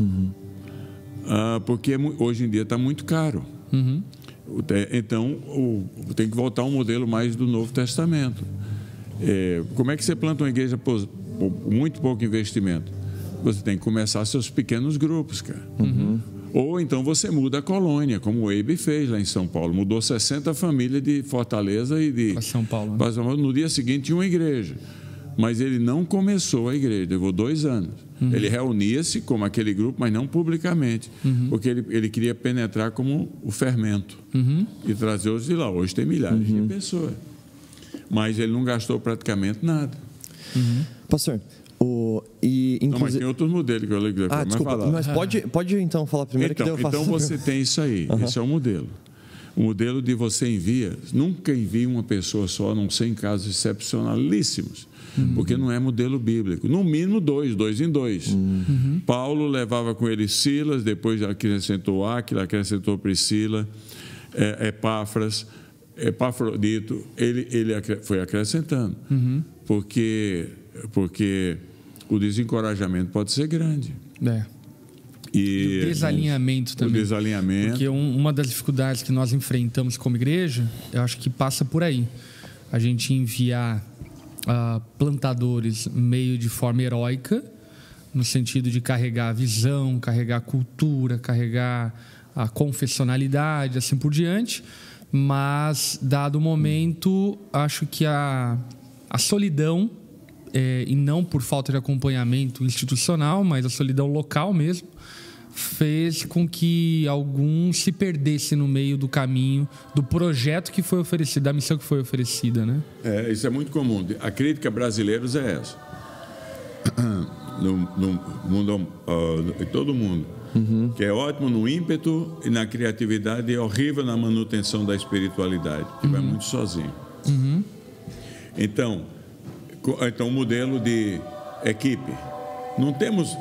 porque hoje em dia está muito caro. Então, tem que voltar um modelo mais do Novo Testamento. Como é que você planta uma igreja por muito pouco investimento? Você tem que começar seus pequenos grupos, cara. Ou então você muda a colônia, como o Eibe fez lá em São Paulo. Mudou 60 famílias de Fortaleza e de São Paulo. No dia seguinte tinha uma igreja. Mas ele não começou a igreja, levou 2 anos. Ele reunia-se como aquele grupo, mas não publicamente. Porque ele queria penetrar como o fermento. E trazer os de lá. Hoje tem milhares de pessoas. Mas ele não gastou praticamente nada. Pastor... Não, mas tem outros modelos que eu liguei. Desculpa, mas pode então falar primeiro que eu faço. Então você tem isso aí, esse é o modelo. O modelo de você nunca envia uma pessoa só, a não ser em casos excepcionalíssimos, porque não é modelo bíblico. No mínimo 2 em 2. Paulo levava com ele Silas, depois acrescentou Áquila, acrescentou Priscila, Epafrodito, ele foi acrescentando, porque o desencorajamento pode ser grande. E o desalinhamento também. O desalinhamento. Porque uma das dificuldades que nós enfrentamos como igreja, eu acho que passa por aí. A gente enviar plantadores meio de forma heróica, no sentido de carregar a visão, carregar a cultura, carregar a confessionalidade, assim por diante. Mas, dado o momento, acho que a solidão, e não por falta de acompanhamento institucional, mas a solidão local mesmo, fez com que alguns se perdessem no meio do caminho do projeto que foi oferecido, da missão que foi oferecida, né? Isso é muito comum. A crítica a brasileiros é essa. No mundo, em todo mundo. Que é ótimo no ímpeto e na criatividade e horrível na manutenção da espiritualidade, que vai muito sozinho. Então, o modelo de equipe. Não temos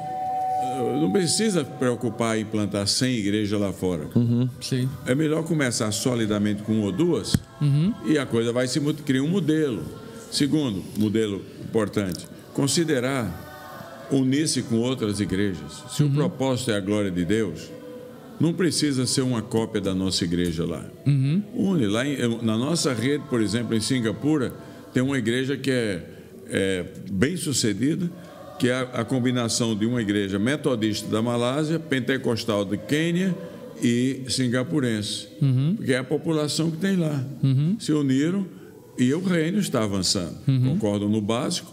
não precisa preocupar em plantar 100 igrejas lá fora. Sim. É melhor começar solidamente com 1 ou 2 e a coisa vai se criar um modelo. Segundo modelo importante, considerar unir-se com outras igrejas. Se o propósito é a glória de Deus, não precisa ser uma cópia da nossa igreja lá. Une. Lá na nossa rede, por exemplo, em Singapura, tem uma igreja que é bem sucedida, que é a combinação de uma igreja metodista da Malásia, pentecostal do Quênia e singapurense, porque é a população que tem lá. Se uniram e o reino está avançando. Concordam no básico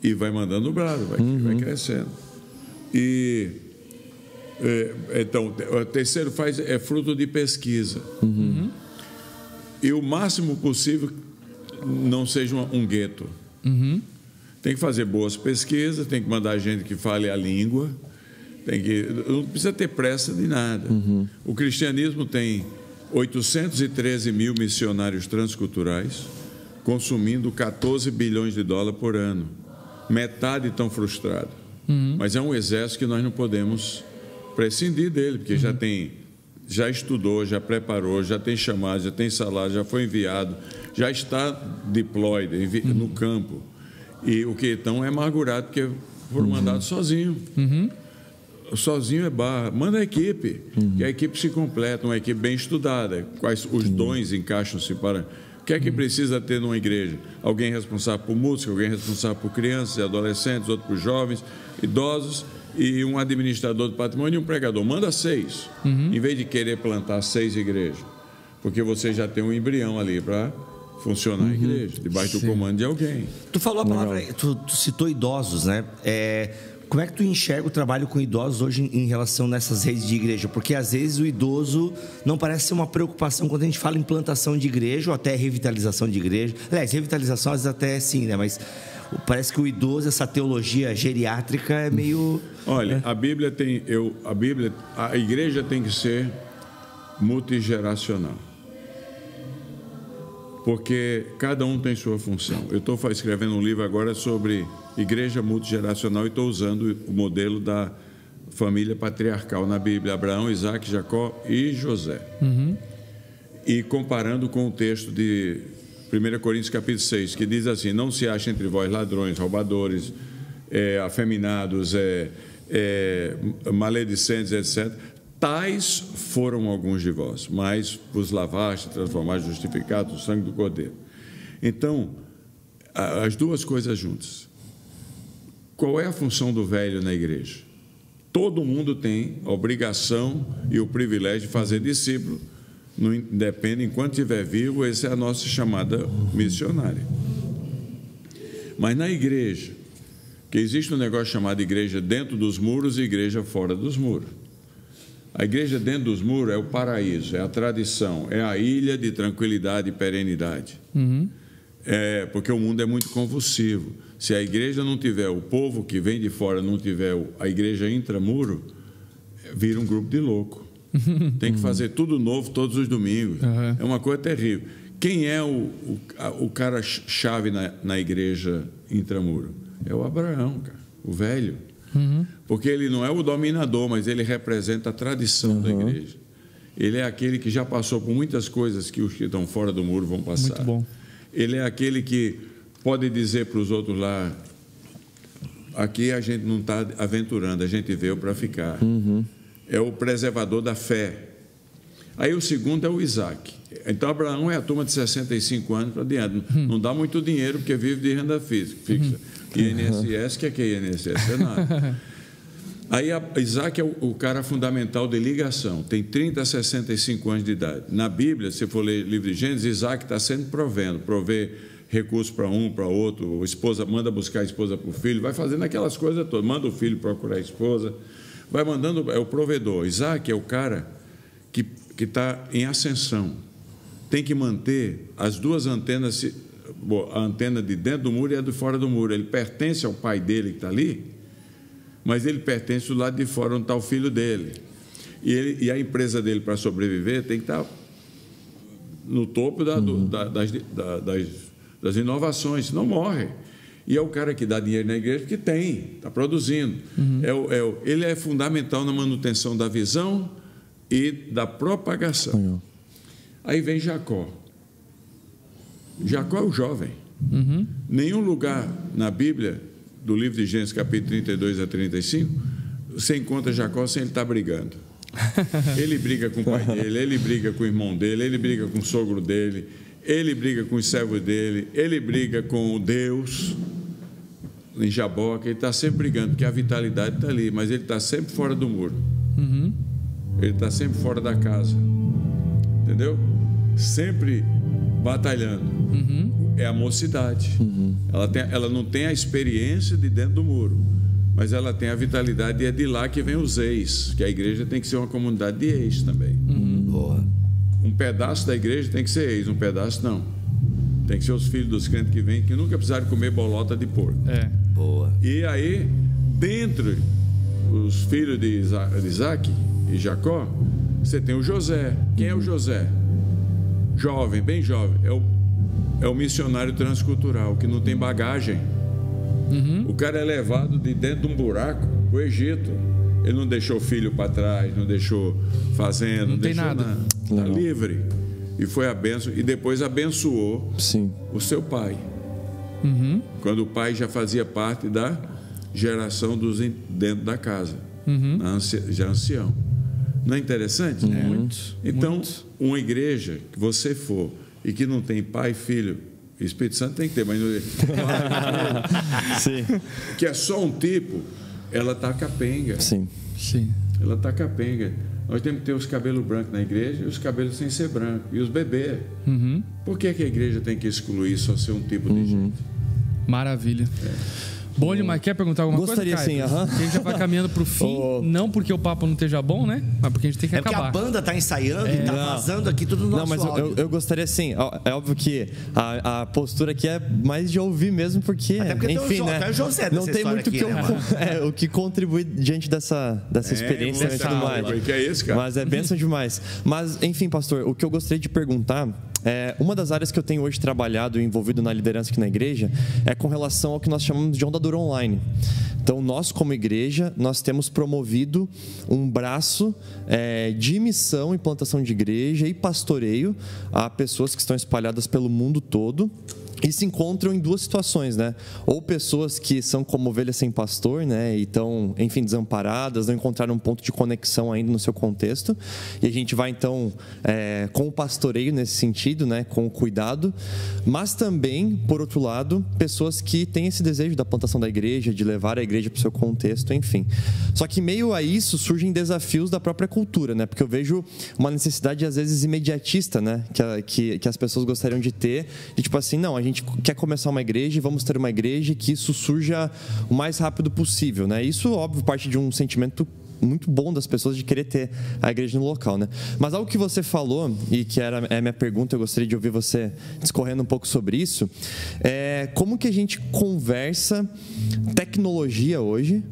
e vai mandando o brado, vai crescendo. E então, o terceiro é fruto de pesquisa. E o máximo possível não seja um gueto. Tem que fazer boas pesquisas, tem que mandar gente que fale a língua, não precisa ter pressa de nada. O cristianismo tem 813 mil missionários transculturais, consumindo 14 bilhões de dólares por ano. Metade estão frustrados. Mas é um exército que nós não podemos prescindir dele, porque já estudou, já preparou, já tem chamado, já tem salário, já foi enviado, já está deployed no campo. E o que então é amargurado, porque foram mandados sozinho. Sozinho é barra. Manda a equipe, que a equipe se completa, uma equipe bem estudada. Quais os dons encaixam-se para... O que é que precisa ter numa igreja? Alguém responsável por música, alguém responsável por crianças e adolescentes, outro por jovens, idosos, e um administrador do patrimônio e um pregador. Manda 6, em vez de querer plantar 6 igrejas. Porque você já tem um embrião ali para... funcionar a igreja, debaixo do comando de alguém. Tu falou a palavra, tu citou idosos, né? Como é que tu enxerga o trabalho com idosos hoje em relação nessas redes de igreja? Porque às vezes o idoso não parece ser uma preocupação quando a gente fala em plantação de igreja ou até revitalização de igreja. Aliás, revitalização às vezes até sim, né? Mas parece que o idoso, essa teologia geriátrica é meio... Olha, a Bíblia tem... A igreja tem que ser multigeracional. Porque cada um tem sua função. Eu estou escrevendo um livro agora sobre igreja multigeracional e estou usando o modelo da família patriarcal na Bíblia: Abraão, Isaac, Jacó e José. E comparando com o texto de 1 Coríntios capítulo 6, que diz assim: não se acha entre vós ladrões, roubadores, afeminados, maledicentes, etc. Tais foram alguns de vós, mas vos lavaste, transformaste, justificados no sangue do Cordeiro. Então, as duas coisas juntas. Qual é a função do velho na igreja? Todo mundo tem a obrigação e o privilégio de fazer discípulo, não independe, enquanto estiver vivo, essa é a nossa chamada missionária. Mas na igreja, que existe um negócio chamado igreja dentro dos muros e igreja fora dos muros. A igreja dentro dos muros é o paraíso, é a tradição, é a ilha de tranquilidade e perenidade. Porque o mundo é muito convulsivo. Se a igreja não tiver, o povo que vem de fora não tiver a igreja intramuro, vira um grupo de louco. Tem que fazer tudo novo todos os domingos. É uma coisa terrível. Quem é o cara chave na igreja intramuro? É o Abraão, cara, o velho. Porque ele não é o dominador, mas ele representa a tradição da igreja. Ele é aquele que já passou por muitas coisas que os que estão fora do muro vão passar. Muito bom. Ele é aquele que pode dizer para os outros lá: aqui a gente não está aventurando, a gente veio para ficar. É o preservador da fé. Aí o segundo é o Isaac. Então Abraão é a turma de 65 anos para diante. Não dá muito dinheiro porque vive de renda fixa. INSS, que é INSS? É nada. Aí Isaac é o cara fundamental de ligação. Tem 30 a 65 anos de idade. Na Bíblia, se for ler o livro de Gênesis, Isaac está sempre provê recursos para um, para outro. A esposa manda buscar a esposa para o filho, vai fazendo aquelas coisas todas. Manda o filho procurar a esposa, vai mandando, é o provedor. Isaac é o cara que está em ascensão. Tem que manter as duas antenas, a antena de dentro do muro e a de fora do muro. Ele pertence ao pai dele que está ali, mas ele pertence do lado de fora, onde está o filho dele. E a empresa dele, para sobreviver, tem que estar no topo das inovações, senão morre. E é o cara que dá dinheiro na igreja porque está produzindo. Ele é fundamental na manutenção da visão e da propagação. Aí vem Jacó. Jacó é o jovem. Nenhum lugar na Bíblia, do livro de Gênesis, capítulo 32 a 35, você encontra Jacó sem ele estar brigando. Ele briga com o pai dele, ele briga com o irmão dele, ele briga com o sogro dele, ele briga com os servos dele, ele briga com Deus. Em Jaboque, ele está sempre brigando, porque a vitalidade está ali, mas ele está sempre fora do muro. Ele está sempre fora da casa. Entendeu? Sempre batalhando. É a mocidade. Ela não tem a experiência de dentro do muro, mas ela tem a vitalidade, e é de lá que vem os ex, que a igreja tem que ser uma comunidade de ex também. Boa. Um pedaço da igreja tem que ser ex, um pedaço não. Tem que ser os filhos dos crentes que vêm, que nunca precisaram comer bolota de porco. Boa. E aí, dentre os filhos de Isaac e Jacó, você tem o José. Quem é o José? Jovem, bem jovem. É o missionário transcultural, que não tem bagagem. O cara é levado de dentro de um buraco para o Egito. Ele não deixou filho para trás, não deixou fazenda, não tem deixou nada. Está livre. E foi a bênção, e depois abençoou o seu pai. Quando o pai já fazia parte da geração dentro da casa, já ancião. Não é interessante? Muito. Então, uma igreja que você for e que não tem pai, filho, Espírito Santo tem que ter, mas que é só um tipo, ela está capenga. Sim. Ela está capenga. Nós temos que ter os cabelos brancos na igreja e os cabelos sem ser branco. E os bebês. Por que a igreja tem que excluir só ser um tipo de gente? Maravilha. Bom, mas quer perguntar alguma coisa, Caio? Gostaria sim, A gente já vai caminhando para o fim, não porque o papo não esteja bom, né? Mas porque a gente tem que acabar. Porque a banda está ensaiando e está vazando aqui tudo no nosso áudio. Eu gostaria sim, é óbvio que a postura aqui é mais de ouvir mesmo, porque, até porque enfim, tem o José não tem muito aqui, o que contribuir diante dessa experiência e tudo mais. Que é esse, cara? Mas é bênção demais. Mas, enfim, pastor, o que eu gostaria de perguntar uma das áreas que eu tenho hoje trabalhado e envolvido na liderança aqui na igreja é com relação ao que nós chamamos de onda dura online. Então, nós como igreja, nós temos promovido um braço de missão e plantação de igreja e pastoreio a pessoas que estão espalhadas pelo mundo todo. E se encontram em duas situações, né? Ou pessoas que são como ovelhas sem pastor, né? E estão, enfim, desamparadas, não encontraram um ponto de conexão ainda no seu contexto. E a gente vai, então, com o pastoreio nesse sentido, né? Com o cuidado. Mas também, por outro lado, pessoas que têm esse desejo da plantação da igreja, de levar a igreja para o seu contexto, enfim. Só que, meio a isso, surgem desafios da própria cultura, né? Porque eu vejo uma necessidade, às vezes, imediatista, né? Que as pessoas gostariam de ter. E, tipo assim, não, a gente quer começar uma igreja e vamos ter uma igreja, que isso surja o mais rápido possível, né? Isso, óbvio, parte de um sentimento muito bom das pessoas de querer ter a igreja no local, né? Mas algo que você falou, e que é a minha pergunta, eu gostaria de ouvir você discorrendo um pouco sobre isso, como que a gente conversa tecnologia hoje,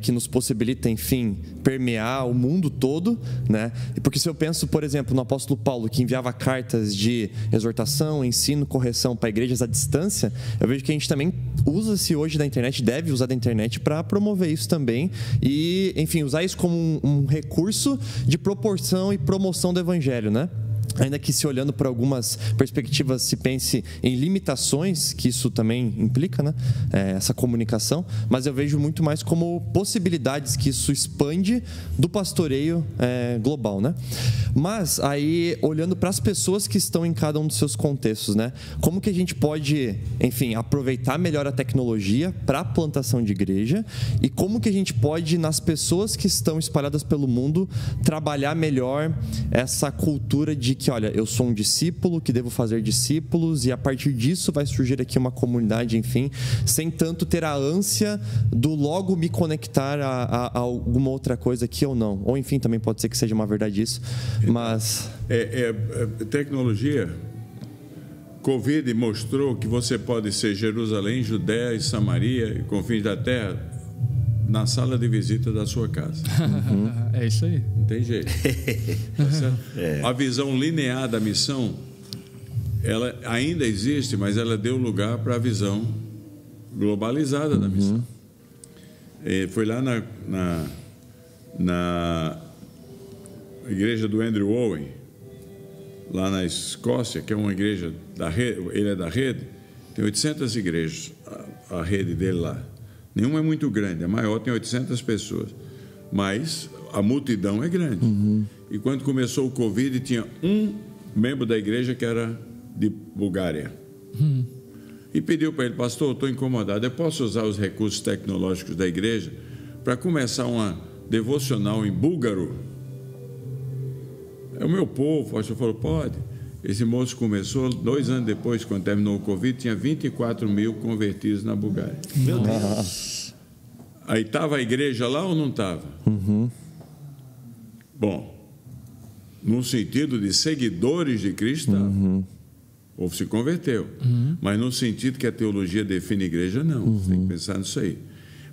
que nos possibilita, enfim, permear o mundo todo, né? Porque se eu penso, por exemplo, no apóstolo Paulo, que enviava cartas de exortação, ensino, correção para igrejas à distância, eu vejo que a gente também usa-se hoje da internet, deve usar da internet para promover isso também e, enfim, usar isso como um recurso de proporção e promoção do evangelho, né? Ainda que, se olhando por algumas perspectivas, se pense em limitações, que isso também implica, né? Essa comunicação, mas eu vejo muito mais como possibilidades que isso expande do pastoreio global, né? Mas aí, olhando para as pessoas que estão em cada um dos seus contextos, né? Como que a gente pode, enfim, aproveitar melhor a tecnologia para a plantação de igreja e como que a gente pode, nas pessoas que estão espalhadas pelo mundo, trabalhar melhor essa cultura de que, olha, eu sou um discípulo, que devo fazer discípulos, e a partir disso vai surgir aqui uma comunidade, enfim, sem tanto ter a ânsia do logo me conectar a alguma outra coisa aqui ou não. Ou, enfim, também pode ser que seja uma verdade isso, mas... Tecnologia, Covid mostrou que você pode ser Jerusalém, Judéia e Samaria e confins da terra na sala de visita da sua casa. É isso aí. Não tem jeito. Tá certo? A visão linear da missão, ela ainda existe, mas ela deu lugar para a visão globalizada da missão. Foi lá na igreja do Andrew Owen, lá na Escócia, que é uma igreja da rede, ele é da rede, tem 800 igrejas, a rede dele lá. Nenhuma é muito grande, a maior tem 800 pessoas, mas a multidão é grande. E quando começou o Covid, tinha um membro da igreja que era de Bulgária. E pediu para ele: pastor, eu estou incomodado, eu posso usar os recursos tecnológicos da igreja para começar uma devocional em búlgaro? É o meu povo. O pastor falou: pode. Esse moço começou, 2 anos depois, quando terminou o Covid, tinha 24 mil convertidos na Bulgária. Meu Deus! Aí estava a igreja lá ou não estava? Bom, no sentido de seguidores de Cristo, o povo se converteu. Mas no sentido que a teologia define a igreja, não. Você tem que pensar nisso aí.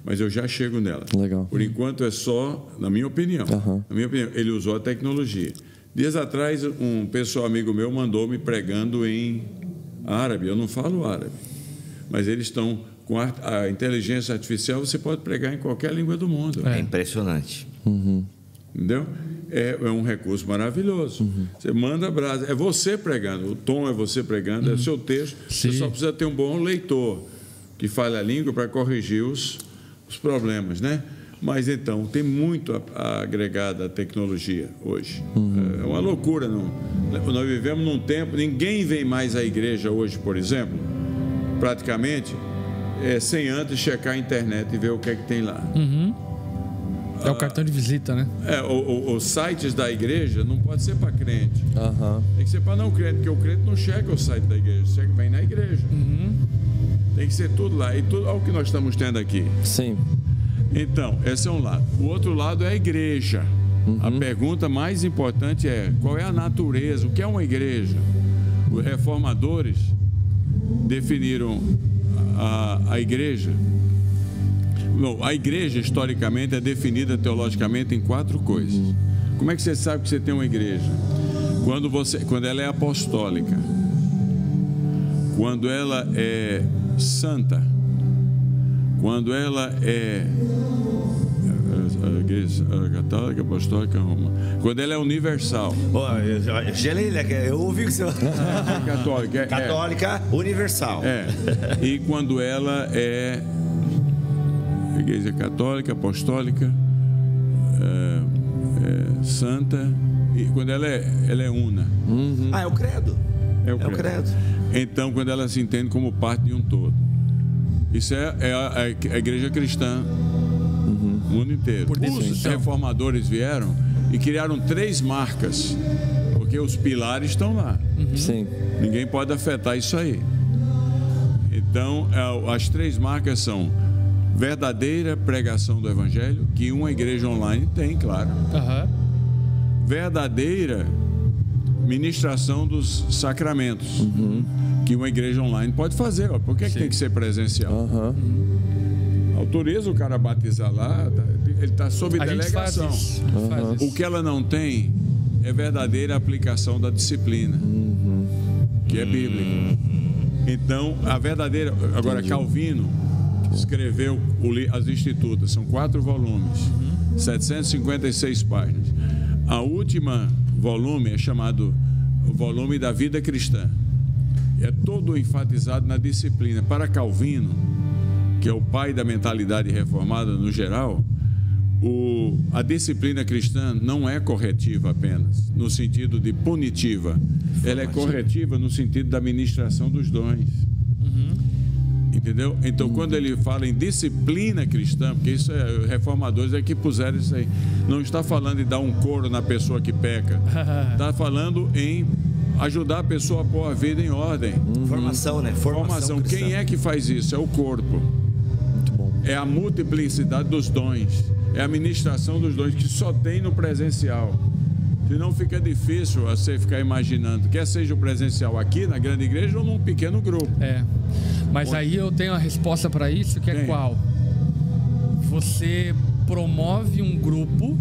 Mas eu já chego nela. Legal. Por enquanto é só, na minha opinião, ele usou a tecnologia. Dias atrás, um pessoal amigo meu mandou-me pregando em árabe. Eu não falo árabe, mas eles estão com a inteligência artificial. Você pode pregar em qualquer língua do mundo. É impressionante. Entendeu? É um recurso maravilhoso. Você manda a brasa. É você pregando. O tom é você pregando, é o seu texto. Sim. Você só precisa ter um bom leitor que fale a língua para corrigir os problemas, né? Mas, então, tem muito agregado à tecnologia hoje. É uma loucura. Nós vivemos num tempo... Ninguém vem mais à igreja hoje, por exemplo, praticamente, sem antes checar a internet e ver o que é que tem lá. É o cartão de visita, né? Os sites da igreja não pode ser para crente. Tem que ser para não crente, porque o crente não checa o site da igreja, vem na igreja. Tem que ser tudo lá. E tudo, olha o que nós estamos tendo aqui. Sim. Então, esse é um lado. O outro lado é a igreja. A pergunta mais importante é: qual é a natureza? O que é uma igreja? Os reformadores definiram a igreja. Bom, a igreja, historicamente, é definida teologicamente em 4 coisas. Como é que você sabe que você tem uma igreja? Quando ela é apostólica, quando ela é santa, quando ela é católica, apostólica, romana, quando ela é universal. Eu ouvi que você católica, católica, universal. E quando ela é igreja católica, apostólica, santa, e quando ela é una. É o credo. É o credo. Então, quando ela se entende como parte de um todo. Isso é a igreja cristã no mundo inteiro. Os reformadores vieram e criaram 3 marcas, porque os pilares estão lá. Sim. Ninguém pode afetar isso aí. Então, as 3 marcas são verdadeira pregação do Evangelho, que uma igreja online tem, claro. Verdadeira ministração dos sacramentos, que uma igreja online pode fazer. Por que tem que ser presencial? Autoriza o cara a batizar lá, ele está sob delegação. O que ela não tem é verdadeira aplicação da disciplina, que é bíblica. Então, a verdadeira... Agora, Calvino escreveu as Institutas, são 4 volumes, 756 páginas. A última volume é chamado o volume da vida cristã. É todo enfatizado na disciplina. Para Calvino, que é o pai da mentalidade reformada no geral, a disciplina cristã não é corretiva apenas, no sentido de punitiva. Ela é corretiva no sentido da ministração dos dons. Entendeu? Então, quando ele fala em disciplina cristã, porque isso reformadores é que puseram isso aí, não está falando de dar um couro na pessoa que peca, está falando em ajudar a pessoa a pôr a vida em ordem. Formação, né? Formação. Quem é que faz isso? É o corpo. Muito bom. É a multiplicidade dos dons, é a ministração dos dons que só tem no presencial. Senão fica difícil você ficar imaginando, quer seja o presencial aqui na grande igreja ou num pequeno grupo. Mas aí eu tenho a resposta para isso, que é qual? Você promove um grupo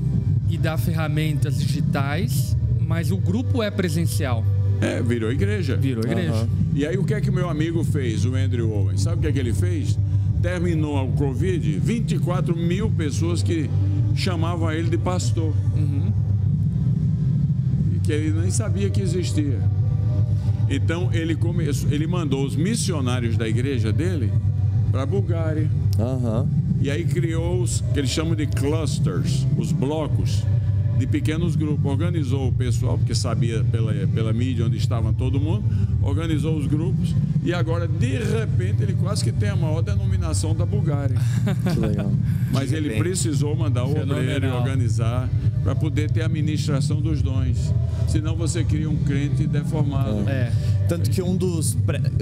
e dá ferramentas digitais, mas o grupo é presencial. Virou igreja. Virou igreja. E aí o que é que meu amigo fez, o Andrew Owen? Sabe o que é que ele fez? terminou o Covid, 24 mil pessoas que chamavam ele de pastor. E que ele nem sabia que existia. Então ele mandou os missionários da igreja dele para a Bulgária. E aí criou os que eles chamam de clusters, os blocos de pequenos grupos. Organizou o pessoal, porque sabia pela mídia onde estava todo mundo, organizou os grupos e agora, de repente, ele quase que tem a maior denominação da Bulgária. Que legal. Mas ele precisou mandar o obreiro e organizar para poder ter a administração dos dons. Senão você cria um crente deformado. Tanto que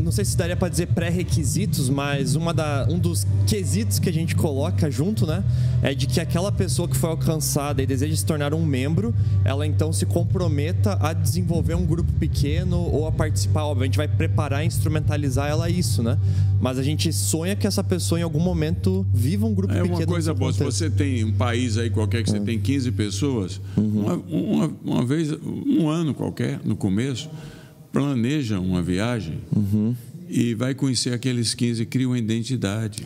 não sei se daria para dizer pré-requisitos, mas um dos quesitos que a gente coloca junto, né, é de que aquela pessoa que foi alcançada e deseja se tornar um membro, ela então se comprometa a desenvolver um grupo pequeno ou a participar. Óbvio, a gente vai preparar e instrumentalizar ela a isso, né? Mas a gente sonha que essa pessoa em algum momento viva um grupo pequeno. É uma coisa boa. Se você tem um país aí qualquer que você tem 15 pessoas, uma vez, um ano qualquer, no começo, planeja uma viagem e vai conhecer aqueles 15 e cria uma identidade.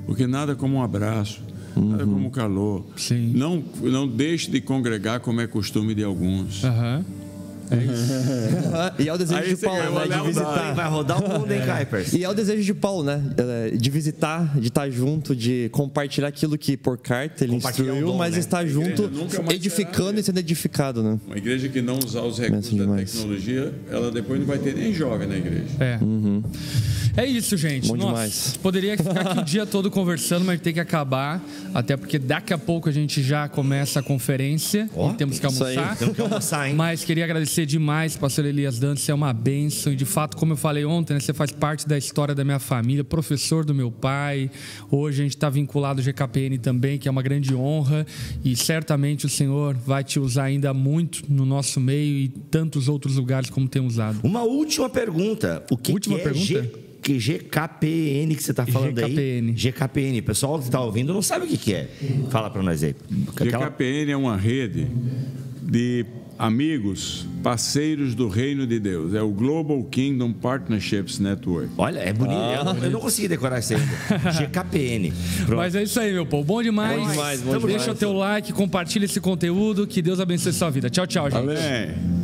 Porque nada como um abraço, nada como calor. Não deixe de congregar como é costume de alguns. É isso. E é o desejo de Paulo, né, de visitar. Vai rodar o mundo, hein, Kuipers? E é o desejo de Paulo, né, de visitar, de estar junto, de compartilhar aquilo que por carta ele instruiu, mas estar junto, edificando e sendo edificado, né? Uma igreja que não usar os recursos da tecnologia, ela depois não vai ter nem jovem na igreja. É isso, gente. Bom demais. Poderia ficar aqui o dia todo conversando, mas tem que acabar, até porque daqui a pouco a gente já começa a conferência e temos que almoçar. Temos que almoçar, hein? Mas queria agradecer demais, pastor Elias Dantas, você é uma bênção e de fato, como eu falei ontem, né, você faz parte da história da minha família, professor do meu pai, hoje a gente está vinculado ao GKPN também, que é uma grande honra e certamente o Senhor vai te usar ainda muito no nosso meio e tantos outros lugares como tem usado. Uma última pergunta, o que é GKPN que você está falando aí? GKPN. O pessoal que está ouvindo não sabe o que é. Fala para nós aí. GKPN é uma rede de amigos, parceiros do Reino de Deus. É o Global Kingdom Partnerships Network. Olha, é bonito. Eu não consegui decorar isso ainda. GKPN. Pronto. Mas é isso aí, meu povo. Bom demais. Deixa o teu like, compartilha esse conteúdo. Que Deus abençoe a sua vida. Tchau, tchau, gente. Amém.